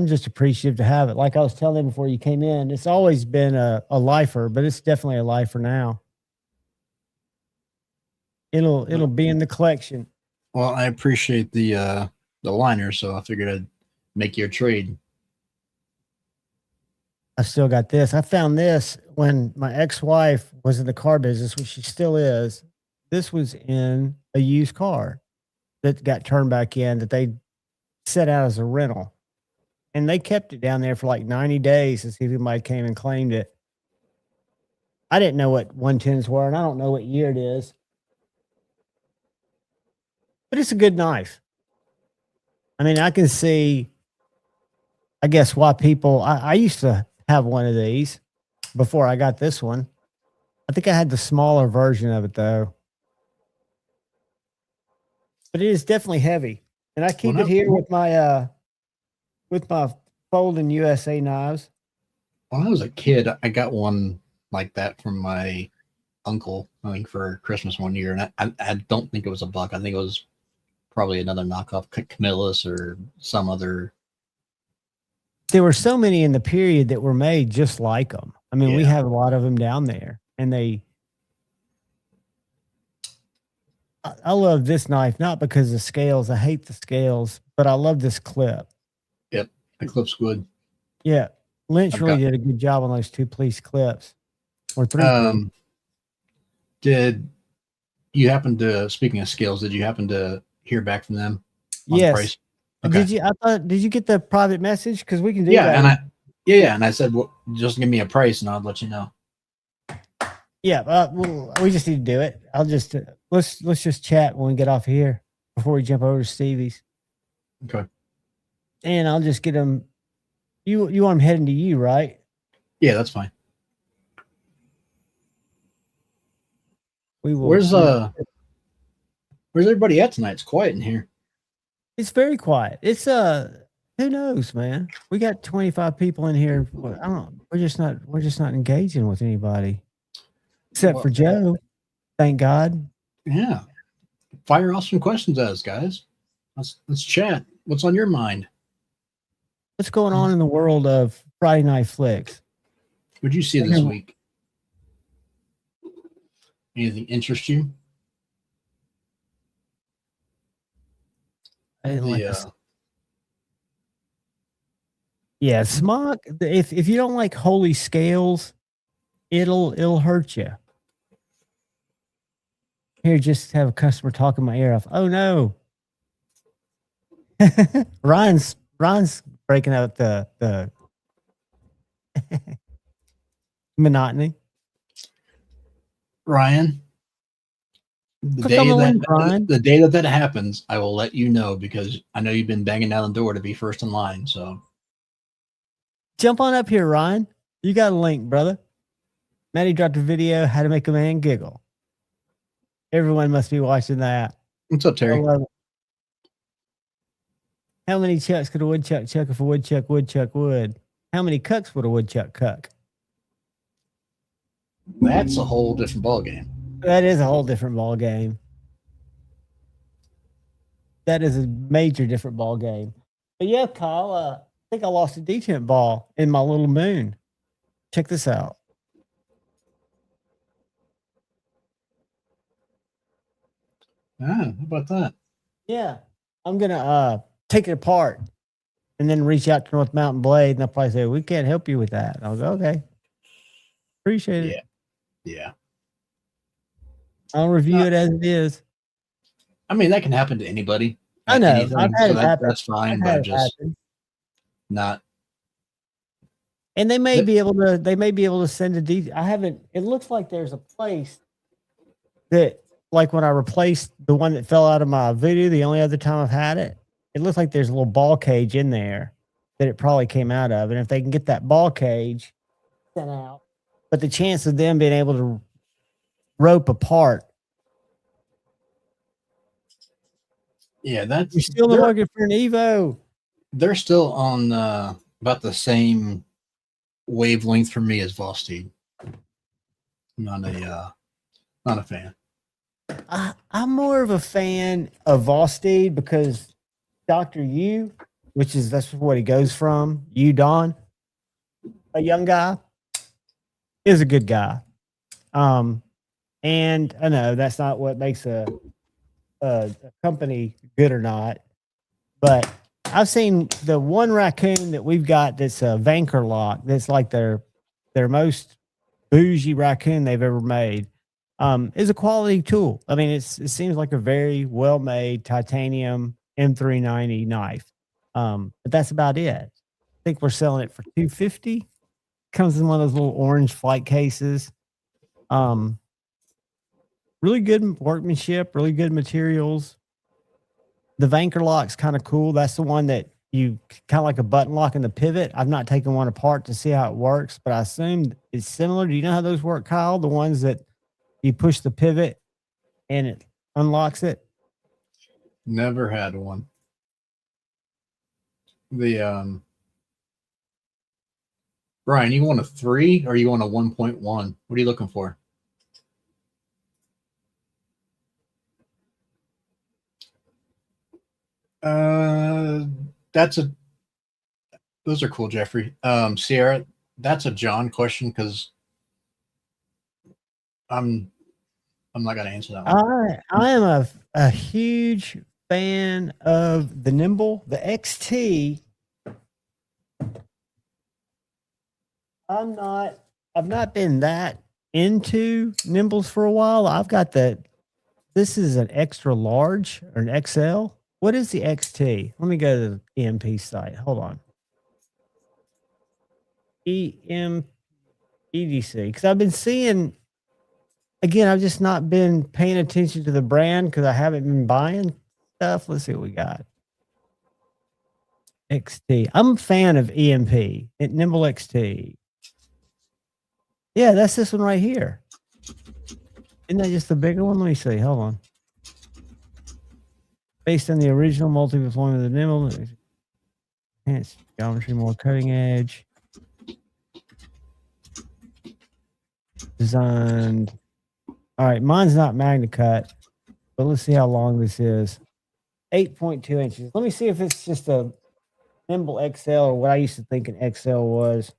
just appreciative to have it. Like I was telling him before you came in, it's always been a lifer, but it's definitely a lifer now. It'll be in the collection. Well, I appreciate the liner, so I figured I'd make you a trade. I've still got this. I found this when my ex-wife was in the car business, which she still is. This was in a used car that got turned back in that they set out as a rental. And they kept it down there for like 90 days to see if anybody came and claimed it. I didn't know what 110s were, and I don't know what year it is. But it's a good knife. I mean, I can see, I guess, why people, I used to have one of these before I got this one. I think I had the smaller version of it, though. But it is definitely heavy. And I keep it here with my Folding USA knives. When I was a kid, I got one like that from my uncle, I think, for Christmas one year. And I don't think it was a buck. I think it was probably another knockoff Camillus or some other. There were so many in the period that were made just like them. I mean, we have a lot of them down there. And I love this knife, not because of the scales. I hate the scales, but I love this clip. Yep, the clip's good. Yeah, Lynch really did a good job on those 2 police clips, or 3. Did you happen to, speaking of scales, did you happen to hear back from them on the price? Okay. Did you get the private message? Because we can do that. And and I said, well, just give me a price and I'll let you know. Yeah, we just need to do it. I'll just let's just chat when we get off here before we jump over to Stevie's. Okay. And I'll just get them. You want them heading to you, right? Yeah, that's fine. We will. Where's everybody at tonight? It's quiet in here. It's very quiet. It's who knows, man? We got 25 people in here. I don't. We're just not engaging with anybody. Except for Joe. Thank God. Yeah. Fire off some questions at us, guys. Let's chat. What's on your mind? What's going on in the world of Friday Night Flicks? What'd you see this week? Anything interest you? I didn't like this. Yeah, Smog. If you don't like holy scales, it'll hurt you. Here, just have a customer talking my ear off. Oh no. Ryan's breaking out the monotony. Ryan, the day that happens, I will let you know, because I know you've been banging down the door to be first in line. So jump on up here, Ryan. You got a link, brother. Maddie dropped a video, how to make a man giggle. Everyone must be watching that. What's up, Terry? How many chucks could a woodchuck chuck if a woodchuck would? How many cucks would a woodchuck cuck? That's a whole different ball game. That is a whole different ball game. That is a major different ball game. But yeah, Kyle, I think I lost a detent ball in my little moon. Check this out. How about that? Yeah. I'm going to take it apart and then reach out to North Mountain Blade, and they'll probably say, we can't help you with that. And I'll go, okay. Appreciate it. Yeah. I'll review it as it is. I mean, that can happen to anybody. I know. I've had it happen. That's fine, but just not. And they may be able to send a deed. I haven't. It looks like there's a place that, like when I replaced the one that fell out of my video, the only other time I've had it, it looks like there's a little ball cage in there that it probably came out of. And if they can get that ball cage sent out, but the chance of them being able to rope apart. Yeah, that's you're still in the market for an Evo. They're still on about the same wavelength for me as Vosteed. Not a fan. I'm more of a fan of Vosteed because Dr. U, that's what he goes from, U Don, a young guy, is a good guy. And I know that's not what makes a company good or not, but I've seen the one raccoon that we've got that's a Vanker lock that's like their most bougie raccoon they've ever made. Is a quality tool. I mean, it seems like a very well-made titanium M390 knife. But that's about it. I think we're selling it for $250. Comes in one of those little orange flight cases. Really good workmanship, really good materials. The Vanker lock's kind of cool. That's the one that you kind of like a button lock in the pivot. I've not taken one apart to see how it works, but I assume it's similar. Do you know how those work, Kyle? The ones that you push the pivot and it unlocks it? Never had one. The Brian, you want a 3 or you want a 1.1? What are you looking for? Those are cool, Jeffrey. Sierra, that's a John question because I'm not gonna answer that one. I am a huge fan of the Nimble, the XT. I've not been that into Nimbles for a while. I've got this is an extra large or an XL. What is the XT? Let me go to the EMP site. Hold on. EDC. Because I've been seeing, again, I've just not been paying attention to the brand because I haven't been buying stuff. Let's see what we got. XT. I'm a fan of EMP. Nimble XT. Yeah, that's this one right here. Isn't that just the bigger one? Let me see. Hold on. Based on the original multi-deployment of the Nimble, enhanced geometry, more cutting edge. Designed. All right, mine's not Magna Cut, but let's see how long this is. 8.2 inches. Let me see if it's just a Nimble XL or what I used to think an XL was.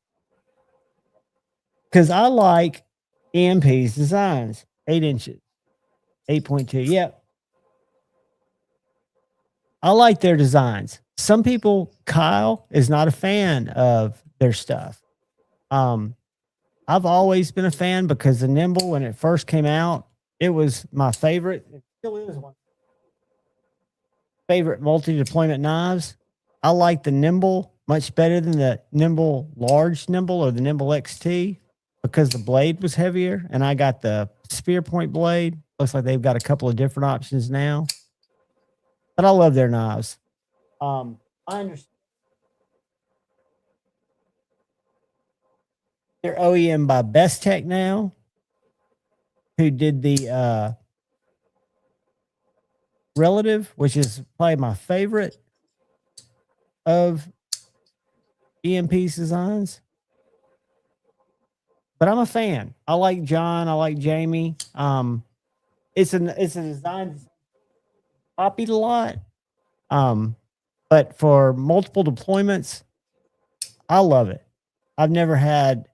Because I like EMP's designs. 8 inches. 8.2. Yep. I like their designs. Some people, Kyle, is not a fan of their stuff. I've always been a fan because the Nimble, when it first came out, it was my favorite. It still is one. Favorite multi-deployment knives. I like the Nimble much better than the Nimble large Nimble or the Nimble XT because the blade was heavier, and I got the spear point blade. Looks like they've got a couple of different options now. But I love their knives. I understand. They're OEM by Best Tech now, who did the Relative, which is probably my favorite of EMP's designs. But I'm a fan. I like John. I like Jamie. It's a design copied a lot. But for multiple deployments, I love it. I've never had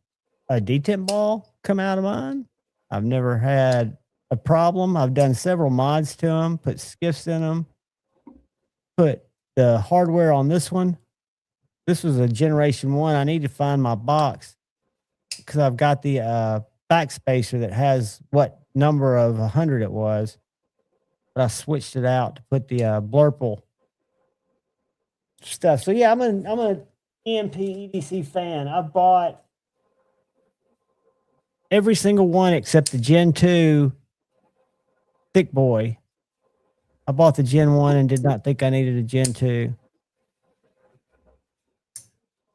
a detent ball come out of mine. I've never had a problem. I've done several mods to them, put skiffs in them, put the hardware on this one. This was a generation 1. I need to find my box because I've got the backspacer that has what number of 100 it was. But I switched it out to put the Blurple stuff. So yeah, I'm an EMP EDC fan. I bought every single one except the Gen 2 Thick Boy. I bought the Gen 1 and did not think I needed a Gen 2.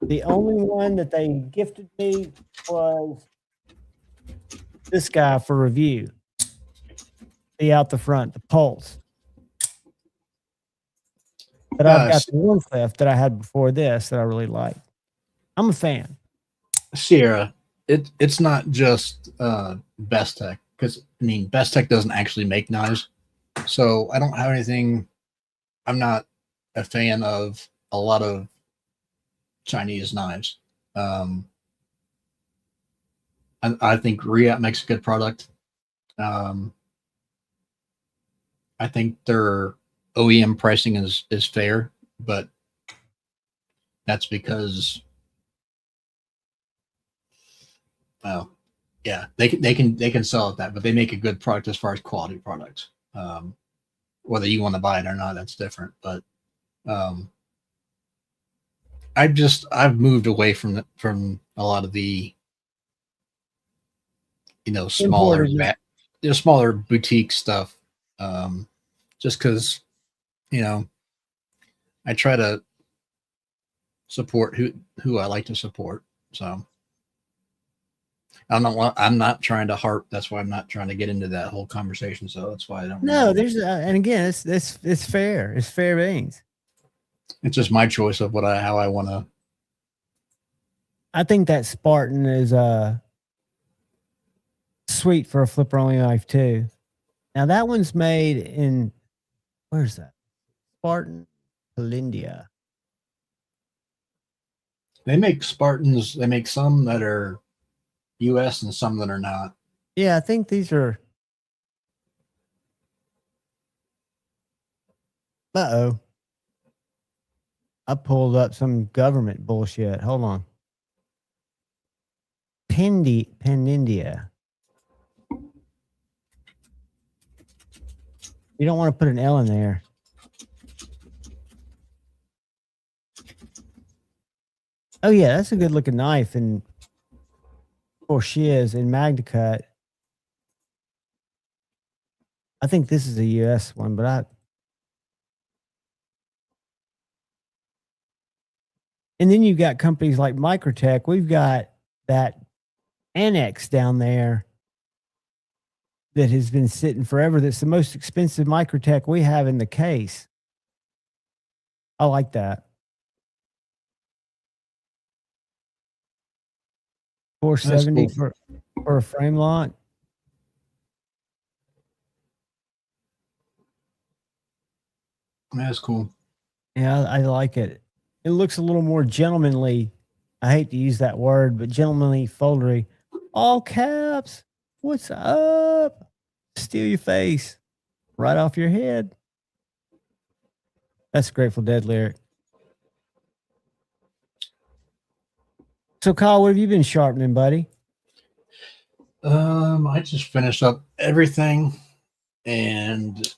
The only one that they gifted me was this guy for review. The out the front, the Pulse. But I've got the Warncliffe that I had before this that I really like. I'm a fan. Sierra, it's not just Best Tech because I mean Best Tech doesn't actually make knives, so I don't have anything. I'm not a fan of a lot of Chinese knives. I think Reap makes a good product. I think their OEM pricing is fair, but that's because, well, yeah, they can sell at that, but they make a good product as far as quality products. Whether you want to buy it or not, that's different. But I've moved away from a lot of the smaller Imported. smaller boutique stuff. Just because I try to support who I like to support. So I'm not trying to harp. That's why I'm not trying to get into that whole conversation. So that's why I don't. No, there's and again, it's fair. It's fair beans. It's just my choice of how I want to. I think that Spartan is sweet for a flipper only knife too. Now that one's made in where's that? Spartan, India. They make Spartans. They make some that are U.S. and some that are not. Yeah, I think these are. Uh-oh. I pulled up some government bullshit. Hold on. India. You don't want to put an L in there. Oh yeah, that's a good looking knife and or shiz in MagnaCut. I think this is a US one, but and then you've got companies like Microtech. We've got that Annex down there that has been sitting forever. That's the most expensive Microtech we have in the case. I like that. 470 cool. for a frame lock. That's cool. Yeah, I like it. It looks a little more gentlemanly. I hate to use that word, but gentlemanly foldery. All caps. What's up? Steal your face right off your head. That's a Grateful Dead lyric. So, Kyle, what have you been sharpening, buddy? I just finished up everything, and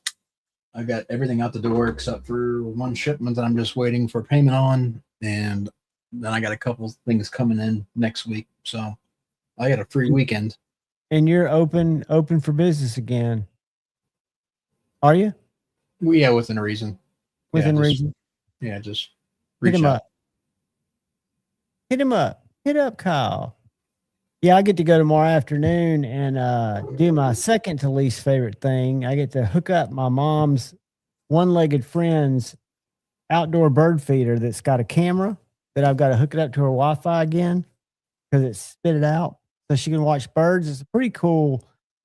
I got everything out the door except for one shipment that I'm just waiting for payment on, and then I got a couple things coming in next week. So I got a free weekend. And you're open for business again. Are you? Yeah, within reason. Within reason. Yeah, just hit him out. up. Hit him up. Hit up Kyle. Yeah, I get to go tomorrow afternoon and do my second to least favorite thing. I get to hook up my mom's one-legged friend's outdoor bird feeder that's got a camera that I've got to hook it up to her Wi-Fi again because it's spit it out so she can watch birds. It's a pretty cool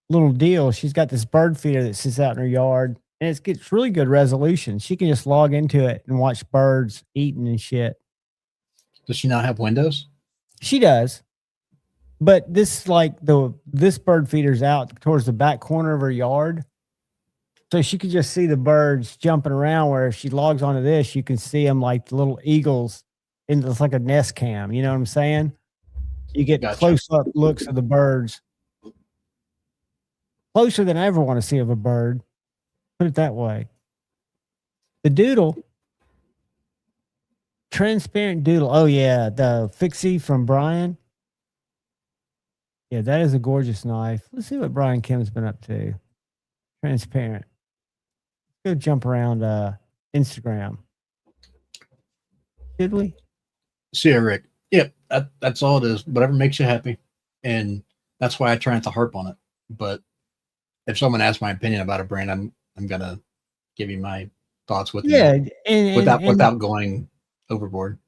little deal. She's got this bird feeder that sits out in her yard, and it gets really good resolution. She can just log into it and watch birds eating and shit. Does she not have windows? She does. But this this bird feeder's out towards the back corner of her yard. So she could just see the birds jumping around, where if she logs onto this, you can see them like the little eagles. And it's like a nest cam. You know what I'm saying? You get close up looks of the birds. Closer than I ever want to see of a bird. Put it that way. The doodle. Transparent doodle. Oh yeah. The Fixie from Brian. Yeah, that is a gorgeous knife. Let's see what Brian Kim's been up to. Transparent. Let's go jump around Instagram. Did we? See ya, Rick. Yep, that's all it is. Whatever makes you happy. And that's why I try not to harp on it. But if someone asks my opinion about a brand, I'm gonna give you my thoughts with without going overboard.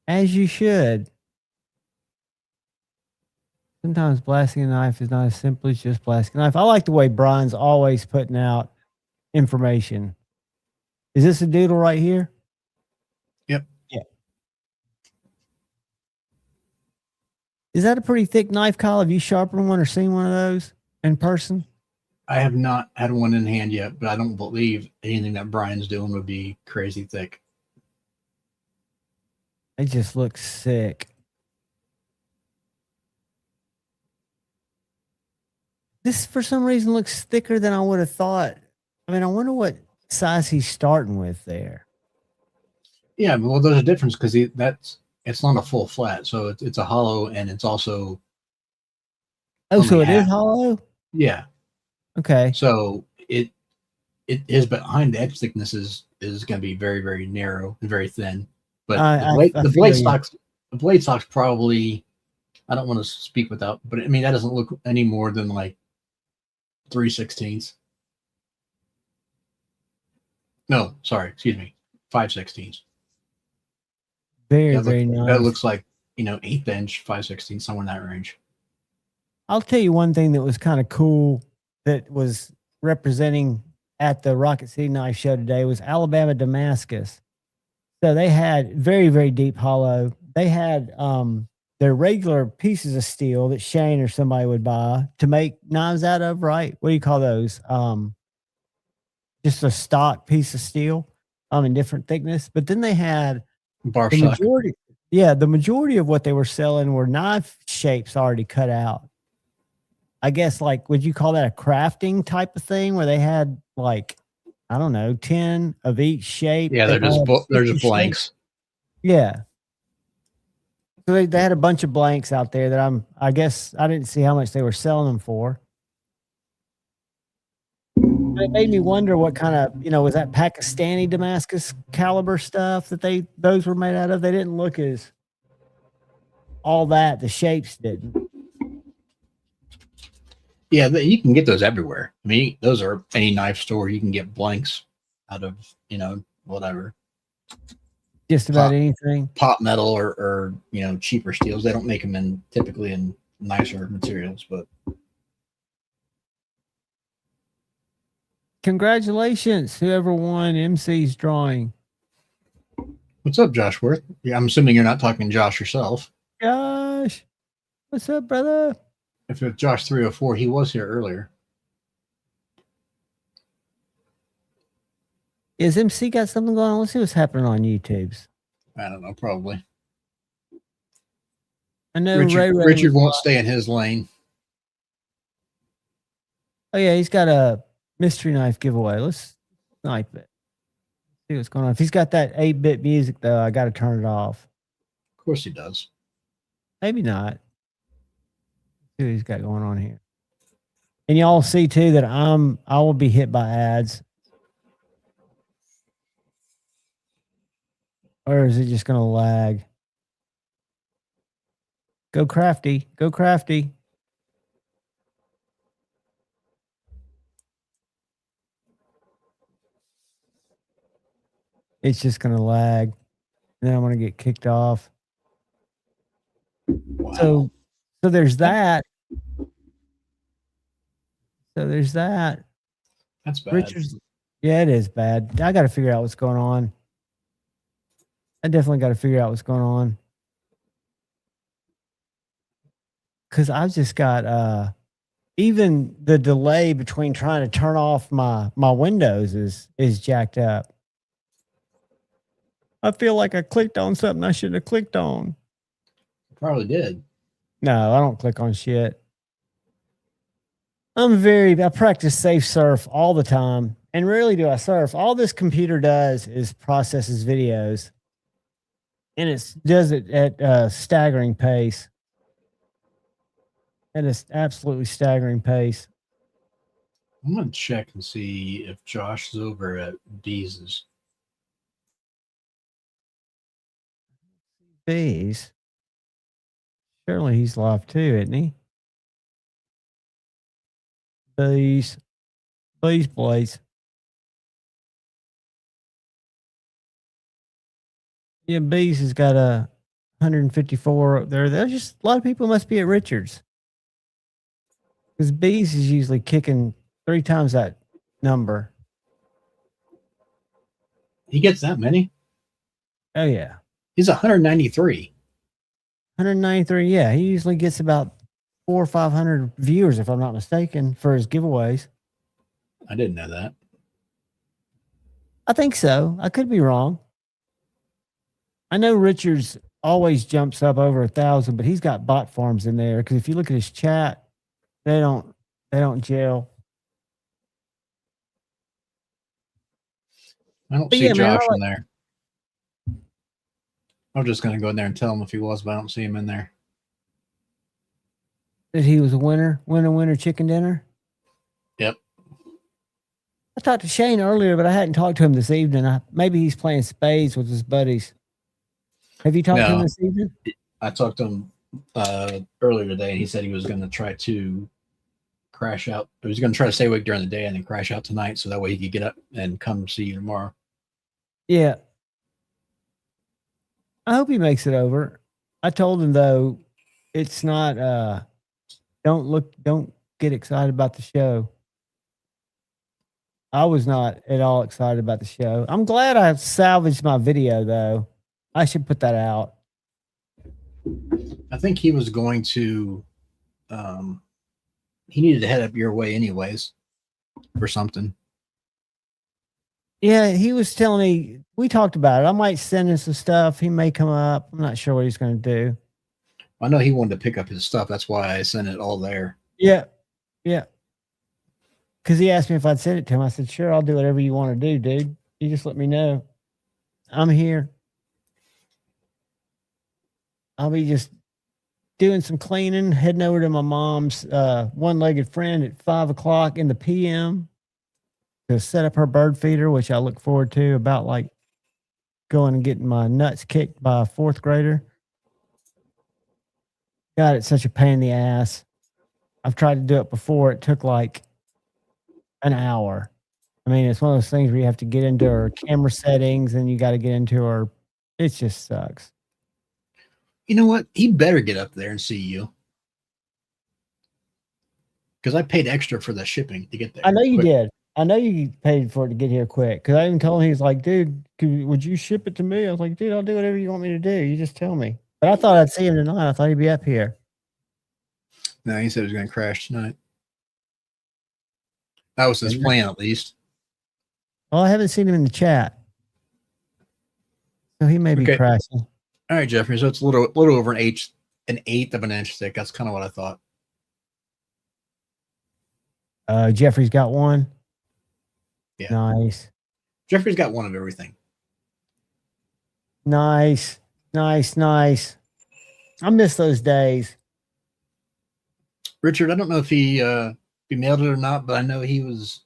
As you should. Sometimes blasting a knife is not as simple as just blasting a knife. I like the way Brian's always putting out information. Is this a doodle right here? Yep. Yeah. Is that a pretty thick knife, Kyle? Have you sharpened one or seen one of those in person? I have not had one in hand yet, but I don't believe anything that Brian's doing would be crazy thick. It just looks sick. This, for some reason, looks thicker than I would have thought. I mean, I wonder what size he's starting with there. Yeah, well, there's a difference because it's not a full flat, so it's a hollow, and it's also Oh, so only it is half. hollow? Yeah, Okay. so it is behind the edge thickness is going to be very, very narrow and very thin. But I the feel blade you. stock's probably, I don't want to speak without, but I mean that doesn't look any more than like 3/16. No, sorry, excuse me, 5/16. Very, That very nice. looks like 1/8 inch, 5/16, somewhere in that range. I'll tell you one thing that was kind of cool that was representing at the Rocket City Knife Show today was Alabama Damascus. So they had very, very deep hollow. They had their regular pieces of steel that Shane or somebody would buy to make knives out of, right? What do you call those? Just a stock piece of steel in different thickness. But then they had Bar the stock. majority, yeah, the majority of what they were selling were knife shapes already cut out. I guess, like, would you call that a crafting type of thing where they had like, I don't know, 10 of each shape? Yeah, They probably had they're 50 just shapes. blanks. Yeah. So they had a bunch of blanks out there that I guess I didn't see how much they were selling them for. But it made me wonder what kind of, was that Pakistani Damascus caliber stuff that those were made out of? They didn't look as all that. The shapes didn't. Yeah, you can get those everywhere. I mean, those are any knife store. You can get blanks out of, whatever. Just about anything. Pot metal or cheaper steels. They don't make them typically in nicer materials, but. Congratulations, whoever won MC's drawing. What's up, Josh Worth? Yeah, I'm assuming you're not talking Josh yourself. Josh, what's up, brother? If it's Josh 304, he was here earlier. Is MC got something going on? Let's see what's happening on YouTube's. I don't know, probably. I know Richard won't stay in his lane. Oh yeah, he's got a mystery knife giveaway. Let's snipe it. See what's going on. If he's got that 8-bit music though, I got to turn it off. Of course he does. Maybe not. Let's see what he's got going on here. And y'all see too that I will be hit by ads. Or is it just going to lag? Go crafty. Go crafty. It's just going to lag. Then I'm going to get kicked off. Wow. So there's that. That's bad. Richard's, yeah, it is bad. I got to figure out what's going on. I definitely got to figure out what's going on. Because I've just got even the delay between trying to turn off my windows is jacked up. I feel like I clicked on something I shouldn't have clicked on. Probably did. No, I don't click on shit. I practice safe surf all the time, and rarely do I surf. All this computer does is processes videos, and it does it at a staggering pace. At an absolutely staggering pace. I'm going to check and see if Josh is over at Deeze's. Bees. Surely he's live too, isn't he? Bees. Yeah, Bees has got a 154 up there. There's just a lot of people must be at Richards. Because Bees is usually kicking 3 times that number. He gets that many? Oh, yeah. He's 193. 193, yeah. He usually gets about 400 or 500 viewers, if I'm not mistaken, for his giveaways. I didn't know that. I think so. I could be wrong. I know Richards always jumps up over 1,000, but he's got bot farms in there. Because if you look at his chat, they don't gel. I don't see Josh in there. I was just gonna go in there and tell him if he was, but I don't see him in there. That he was a winner chicken dinner. Yep. I talked to Shane earlier, but I hadn't talked to him this evening. Maybe he's playing spades with his buddies. Have you talked to him this evening? I talked to him earlier today, and he said he was going to try to crash out. He was going to try to stay awake during the day and then crash out tonight, so that way he could get up and come see you tomorrow. Yeah. I hope he makes it over. I told him though, it's not. Don't get excited about the show. I was not at all excited about the show. I'm glad I salvaged my video though. I should put that out. I think he was going to. He needed to head up your way anyways, for something. Yeah, he was telling me. We talked about it. I might send him some stuff. He may come up. I'm not sure what he's going to do. I know he wanted to pick up his stuff. That's why I sent it all there. Yeah, yeah. Because he asked me if I'd send it to him. I said, sure, I'll do whatever you want to do, dude. You just let me know. I'm here. I'll be just doing some cleaning, heading over to my mom's one-legged friend at 5 o'clock in the PM to set up her bird feeder, which I look forward to, about like going and getting my nuts kicked by a fourth grader. God, it's such a pain in the ass. I've tried to do it before. It took like an hour. I mean, it's one of those things where you have to get into her camera settings and you got to get into her. It just sucks. You know what? He better get up there and see you. Because I paid extra for the shipping to get there. I know you did. I know you paid for it to get here quick. Because I even told him, he was like, dude, would you ship it to me? I was like, dude, I'll do whatever you want me to do. You just tell me. But I thought I'd see him tonight. I thought he'd be up here. No, he said he was going to crash tonight. That was his plan, at least. Well, I haven't seen him in the chat. So he may be crashing. All right, Jeffrey. So it's a little over an eighth of an inch thick. That's kind of what I thought. Jeffrey's got one. Yeah. Nice. Jeffrey's got one of everything. Nice. I miss those days. Richard, I don't know if he mailed it or not, but I know he was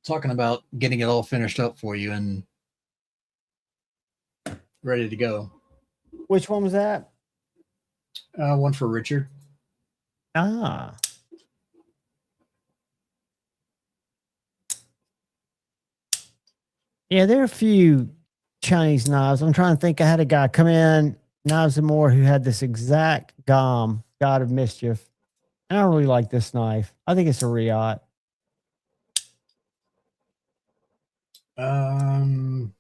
talking about getting it all finished up for you and ready to go. Which one was that? One for Richard. Ah. Yeah, there are a few Chinese knives. I'm trying to think. I had a guy come in, Knives and More, who had this exact God of Mischief. I don't really like this knife. I think it's a Riot. I'm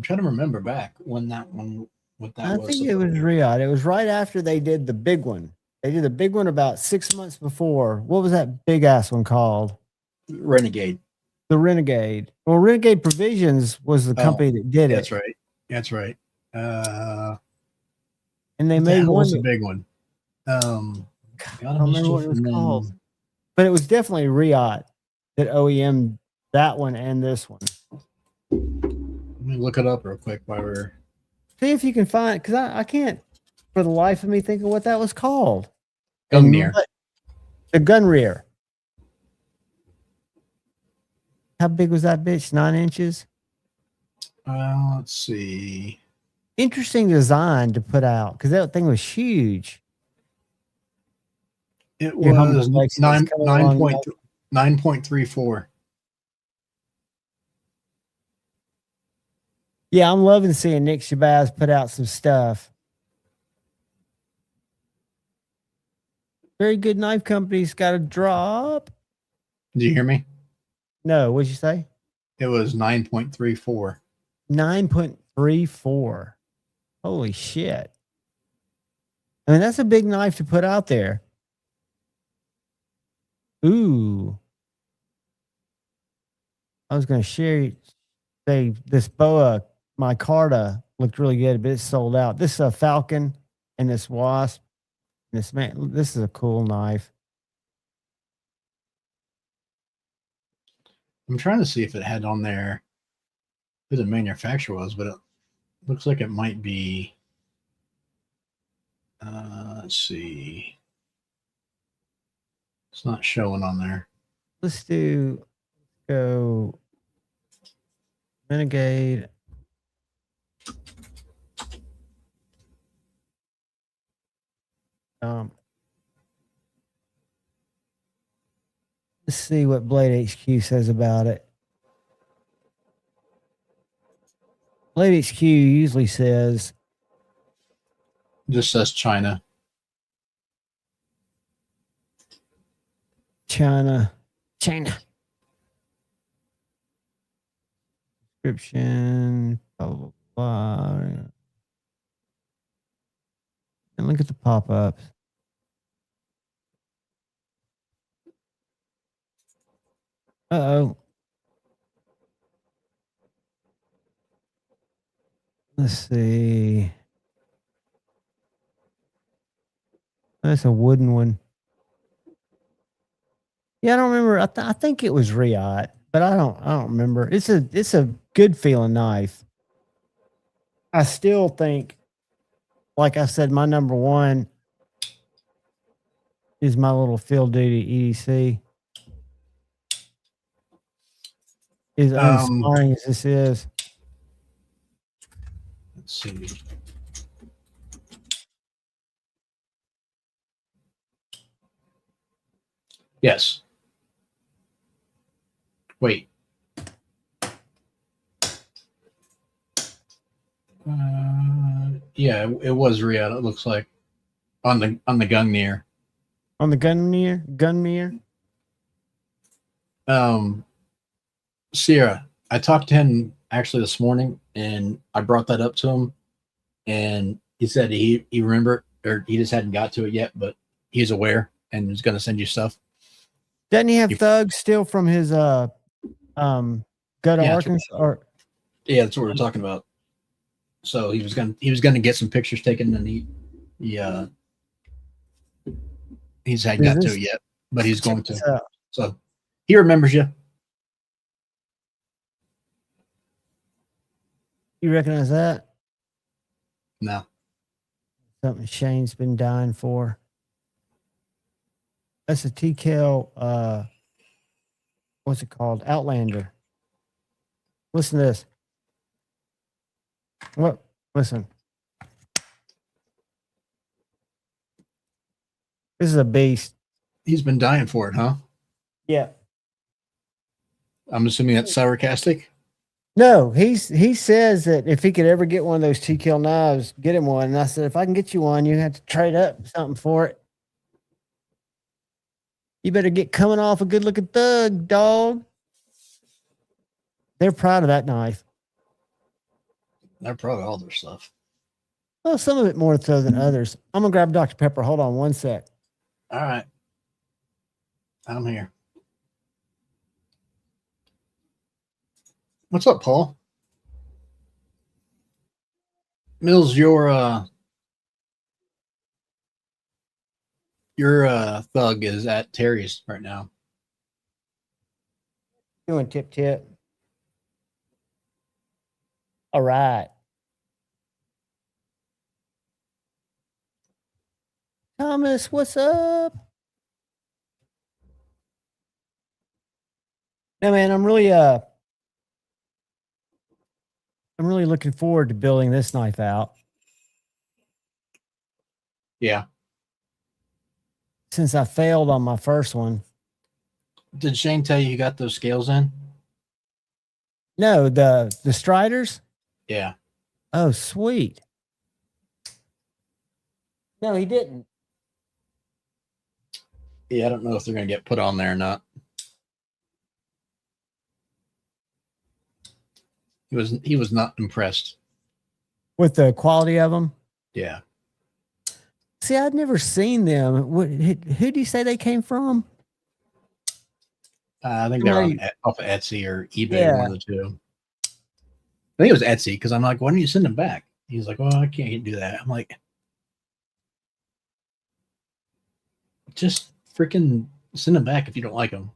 trying to remember back when that one, what that was. I think it was Riot. It was right after they did the big one. They did the big one about 6 months before. What was that big ass one called? Renegade. The Renegade. Well, Renegade Provisions was the company that did it. That's right. That's right. And they made one. Was a big one. I don't remember what it was called. But it was definitely Riot that OEM that one and this one. Let me look it up real quick while we're. See if you can find it, because I can't for the life of me think of what that was called. Gun rear. The gun rear. How big was that bitch? 9 inches? Let's see. Interesting design to put out, because that thing was huge. It was 9.34. Yeah, I'm loving seeing Nick Shabazz put out some stuff. Very good knife company's got a drop. Did you hear me? No, what'd you say? It was 9.34. 9.34. Holy shit. I mean, that's a big knife to put out there. Ooh. I was going to say this boa micarta looked really good, but it's sold out. This is a Falcon and this Wasp. This is a cool knife. I'm trying to see if it had on there who the manufacturer was, but Looks like it might be. Let's see. It's not showing on there. Let's go Renegade. Let's see what Blade HQ says about it. Blade HQ usually says. Just says China. China. Description. Blah, blah, blah. And look at the pop-ups. Uh-oh. Let's see. That's a wooden one. Yeah, I don't remember. I think it was Riot, but I don't remember. It's a good feeling knife. I still think, like I said, my number one is my little field duty EDC. As uninspiring as this is. Let's see. Yes. Wait. Yeah, it was Riyadh. It looks like on the Gungnir. On the Gungnir. Sierra, I talked to him actually this morning, and I brought that up to him, and he said he remembered, or he just hadn't got to it yet, but he's aware and is going to send you stuff. Doesn't he have thugs still from his go to Arkansas? Or yeah, that's what we were talking about. So he was gonna get some pictures taken, and he hadn't got to it yet, but he's going to. So he remembers you. You recognize that? No. Something Shane's been dying for. That's a TKL, what's it called? Outlander. Listen to this. What? Listen. This is a beast. He's been dying for it, huh? Yeah. I'm assuming that's sarcastic. No, he says that if he could ever get one of those TKL knives, get him one. And I said, if I can get you one, you have to trade up something for it. You better get coming off a good looking thug, dog. They're proud of that knife. They're proud of all their stuff. Well, some of it more so than others. I'm going to grab Dr. Pepper. Hold on one sec. All right. I'm here. What's up, Paul? Mills, your thug is at Terry's right now. Doing tip. All right. Thomas, what's up? No, man, I'm really looking forward to building this knife out. Yeah. Since I failed on my first one. Did Shane tell you got those scales in? No, the Striders? Yeah. Oh, sweet. No, he didn't. Yeah, I don't know if they're going to get put on there or not. He was not impressed with the quality of them. Yeah. See, I'd never seen them. Who do you say they came from? I think they're off of Etsy or eBay, one of the two. I think it was Etsy because I'm like, why don't you send them back? He's like, well, I can't do that. I'm like, just freaking send them back if you don't like them.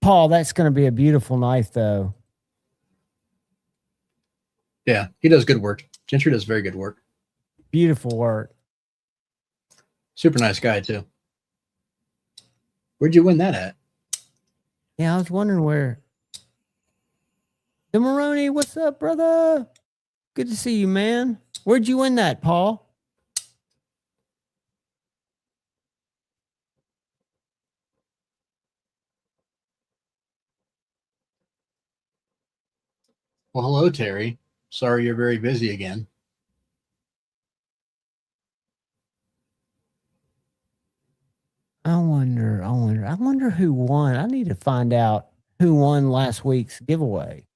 Paul, that's going to be a beautiful knife, though. Yeah, he does good work. Gentry does very good work. Beautiful work. Super nice guy too. Where'd you win that at? Yeah, I was wondering where. DeMaroni, what's up, brother? Good to see you, man. Where'd you win that, Paul? Well, hello, Terry. Sorry you're very busy again. I wonder who won. I need to find out who won last week's giveaway.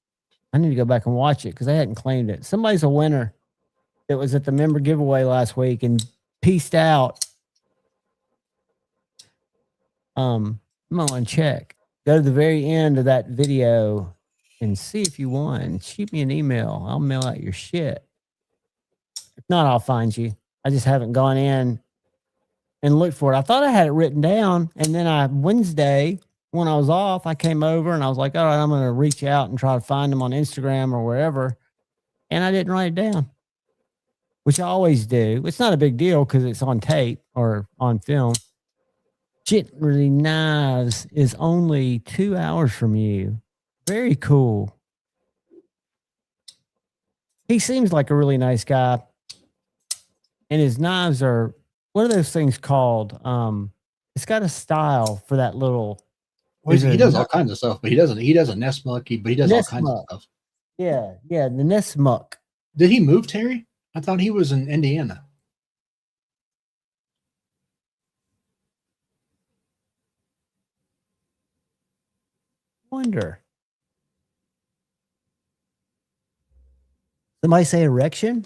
I need to go back and watch it because I hadn't claimed it. Somebody's a winner that was at the member giveaway last week and pieced out. I'm gonna check. Go to the very end of that video and see if you won. Shoot me an email. I'll mail out your shit. If not, I'll find you. I just haven't gone in and looked for it. I thought I had it written down, and then Wednesday when I was off, I came over and I was like, all right, I'm going to reach out and try to find them on Instagram or wherever, and I didn't write it down, which I always do. It's not a big deal because it's on tape or on film. Jittery Knives is only 2 hours from you. Very cool. He seems like a really nice guy, and his knives are, what are those things called? It's got a style for that little. Well, he does all kinds of stuff, but he does a nest muck, but he does all kinds of stuff. Yeah, the nest muck. Did he move, Terry? I thought he was in Indiana. Wonder. Somebody say erection?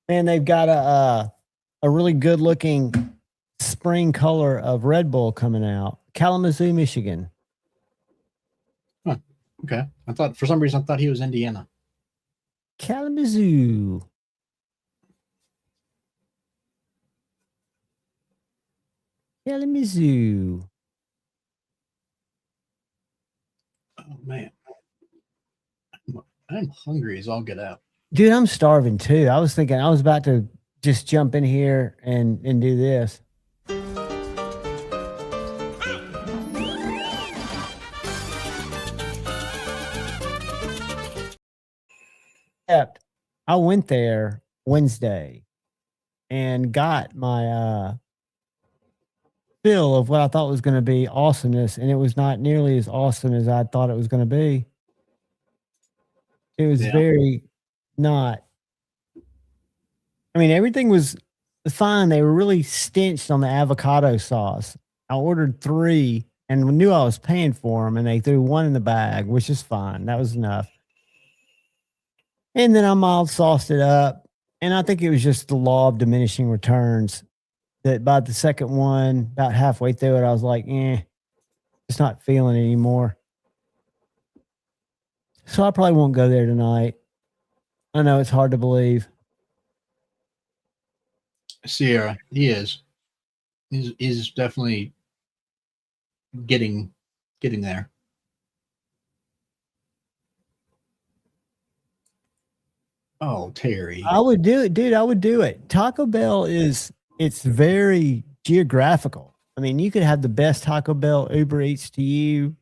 Man, they've got a really good looking spring color of Red Bull coming out. Kalamazoo, Michigan. Huh. Okay. For some reason I thought he was Indiana. Kalamazoo. Kalamazoo. Oh man. I'm hungry as all get out. Dude, I'm starving too. I was thinking I was about to just jump in here and do this. Except I went there Wednesday and got my fill of what I thought was going to be awesomeness, and it was not nearly as awesome as I thought it was going to be. It was very not. I mean, everything was fine. They were really stinched on the avocado sauce. I ordered 3 and knew I was paying for them, and they threw 1 in the bag, which is fine. That was enough. And then I mild sauced it up, and I think it was just the law of diminishing returns that by the second one, about halfway through it, I was like, just not feeling it anymore. So I probably won't go there tonight. I know it's hard to believe. Sierra, he is. He's definitely getting there. Oh, Terry. I would do it, dude. I would do it. Taco Bell it's very geographical. I mean, you could have the best Taco Bell Uber Eats to you,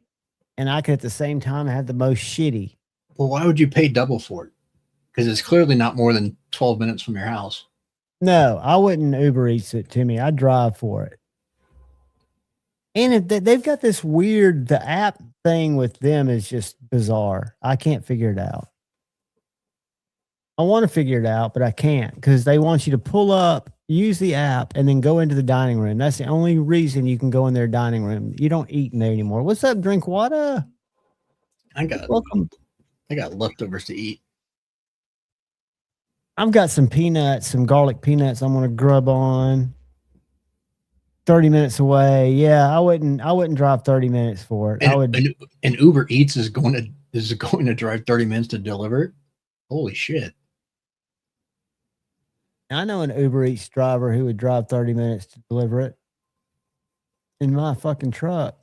and I could at the same time have the most shitty. Well, why would you pay double for it? Because it's clearly not more than 12 minutes from your house. No, I wouldn't Uber Eats it to me. I'd drive for it. And if they've got this weird, the app thing with them is just bizarre. I can't figure it out. I want to figure it out, but I can't because they want you to pull up, use the app, and then go into the dining room. That's the only reason you can go in their dining room. You don't eat in there anymore. What's up, Drink Water? I got leftovers to eat. I've got some peanuts, some garlic peanuts I'm gonna grub on. 30 minutes away. Yeah, I wouldn't drive 30 minutes for it. And Uber Eats is going to drive 30 minutes to deliver it. Holy shit. I know an Uber Eats driver who would drive 30 minutes to deliver it in my fucking truck.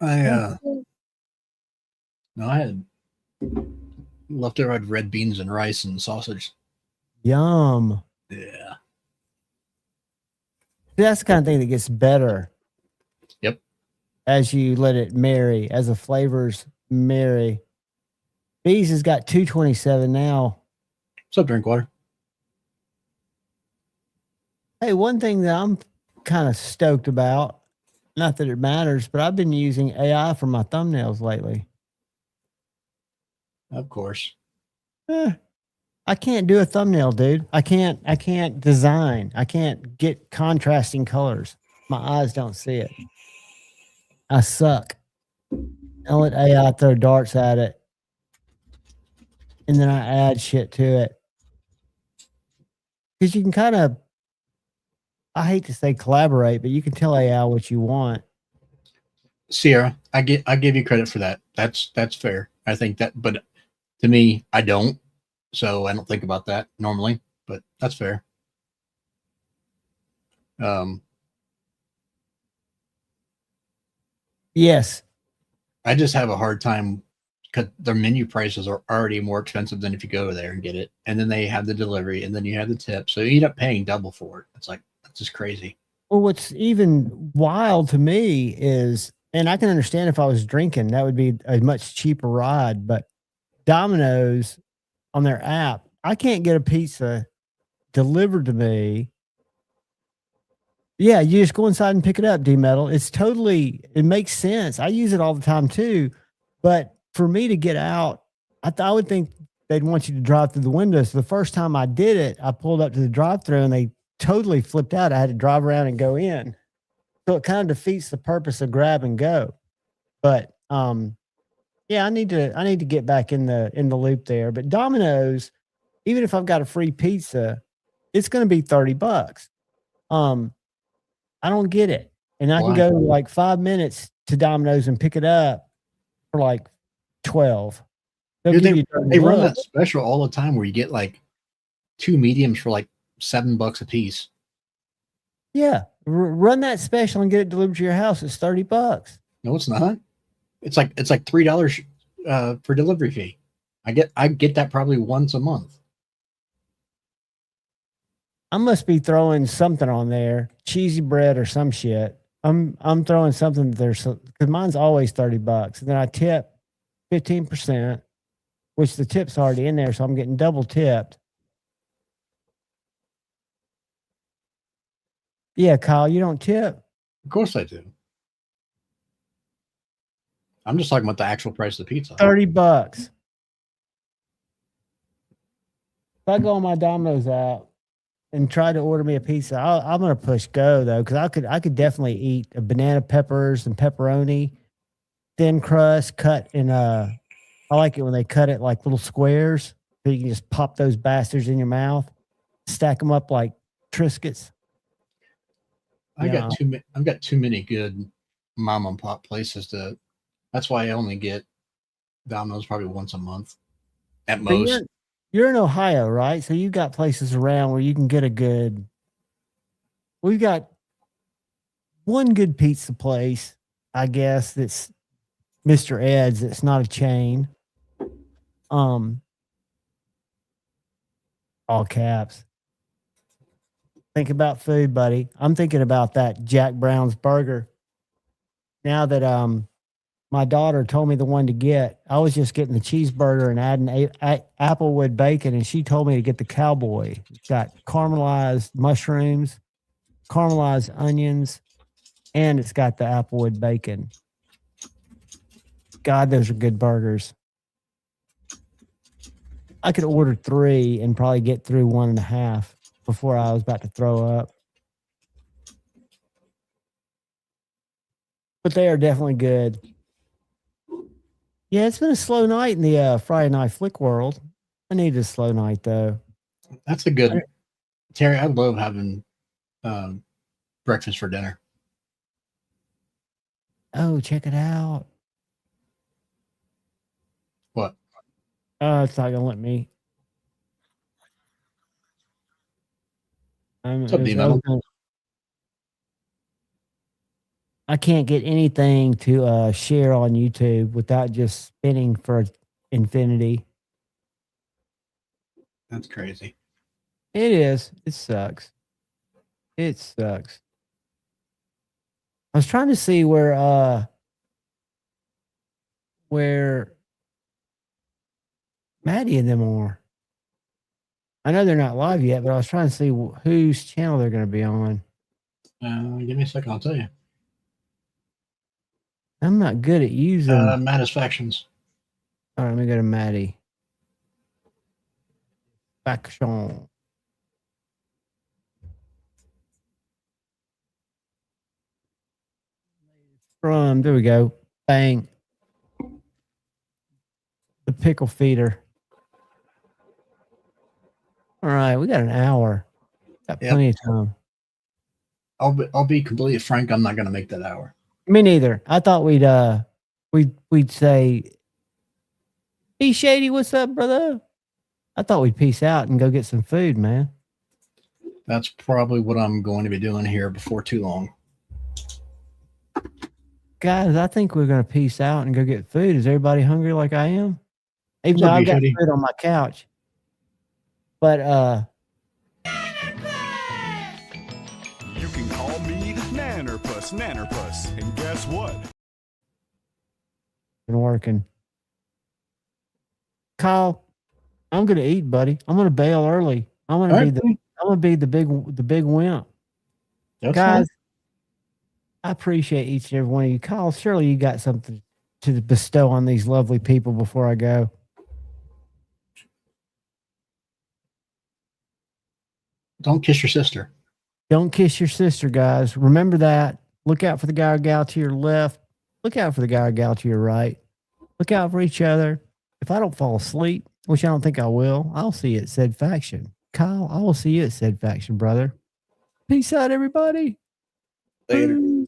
I had Leftover had red beans and rice and sausage. Yum. Yeah. That's the kind of thing that gets better. Yep. As you let it marry, as the flavors marry. Bees has got 227 now. What's up, drink water? Hey, one thing that I'm kind of stoked about, not that it matters, but I've been using AI for my thumbnails lately. Of course. I can't do a thumbnail, dude. I can't design. I can't get contrasting colors. My eyes don't see it. I suck. I let AI throw darts at it. And then I add shit to it. Because you can kind of, I hate to say collaborate, but you can tell AI what you want. Sierra, I give you credit for that. That's fair. I think that, but to me, I don't. So I don't think about that normally, but that's fair. Yes. I just have a hard time because their menu prices are already more expensive than if you go there and get it. And then they have the delivery and then you have the tip. So you end up paying double for it. It's like, that's just crazy. Well, what's even wild to me is, and I can understand if I was drinking, that would be a much cheaper ride, but Domino's on their app, I can't get a pizza delivered to me. Yeah, you just go inside and pick it up, D-Metal. It makes sense. I use it all the time too. But for me to get out, I would think they'd want you to drive through the window. So the first time I did it, I pulled up to the drive-thru and they totally flipped out. I had to drive around and go in. So it kind of defeats the purpose of grab and go. But yeah, I need to get back in the loop there. But Domino's, even if I've got a free pizza, it's going to be $30. I don't get it. And I can go like 5 minutes to Domino's and pick it up for like 12. Dude, they run that special all the time where you get like 2 mediums for like $7 a piece. Yeah. Run that special and get it delivered to your house. It's $30. No, it's not. It's like $3 for delivery fee. I get that probably once a month. I must be throwing something on there, cheesy bread or some shit. I'm throwing something there's because mine's always $30, and then I tip 15%, which the tip's already in there, so I'm getting double tipped. Yeah, Kyle, you don't tip? Of course I do. I'm just talking about the actual price of the pizza. $30. If I go on my Domino's app and try to order me a pizza, I'm gonna push go though, because I could definitely eat a banana peppers and pepperoni, thin crust cut in I like it when they cut it like little squares, so you can just pop those bastards in your mouth, stack them up like Triscuits. I've got too many good mom and pop places to. That's why I only get Domino's probably once a month at most. You're in Ohio, right? So you've got places around where you can get a good. We've got one good pizza place, I guess, that's Mr. Ed's. It's not a chain. All caps. Think about food, buddy. I'm thinking about that Jack Brown's burger. Now that my daughter told me the one to get, I was just getting the cheeseburger and adding applewood bacon, and she told me to get the cowboy. It's got caramelized mushrooms, caramelized onions, and it's got the applewood bacon. God, those are good burgers. I could order 3 and probably get through 1.5 before I was about to throw up. But they are definitely good. Yeah, it's been a slow night in the Friday Night Flick world. I need a slow night, though. That's a good... Terry, I love having breakfast for dinner. Oh, check it out. What? It's not going to let me. What's up, D-Metal? I can't get anything to share on YouTube without just spinning for infinity. That's crazy. It is. It sucks. It sucks. I was trying to see where Maddie and them are. I know they're not live yet, but I was trying to see whose channel they're going to be on. Give me a second, I'll tell you. I'm not good at using. Satisfactions. All right, let me go to Maddie. Faction. There we go. Bang. The pickle feeder. All right, we got an hour. Got plenty of time. I'll be completely frank. I'm not going to make that hour. Me neither. I thought we'd say, "Hey Shady, what's up, brother?" I thought we'd peace out and go get some food, man. That's probably what I'm going to be doing here before too long. Guys, I think we're going to peace out and go get food. Is everybody hungry like I am? Even though I've got food on my couch. But you can call me Nannerpuss, and guess what? Been working. Kyle, I'm gonna eat, buddy. I'm gonna bail early. I'm gonna be the big wimp. That's guys. fine. I appreciate each and every one of you. Kyle, surely you got something to bestow on these lovely people before I go. Don't kiss your sister. Don't kiss your sister, guys. Remember that. Look out for the guy or gal to your left. Look out for the guy or gal to your right. Look out for each other. If I don't fall asleep, which I don't think I will, I'll see you at said faction. Kyle, I will see you at said faction, brother. Peace out, everybody. Later. Peace.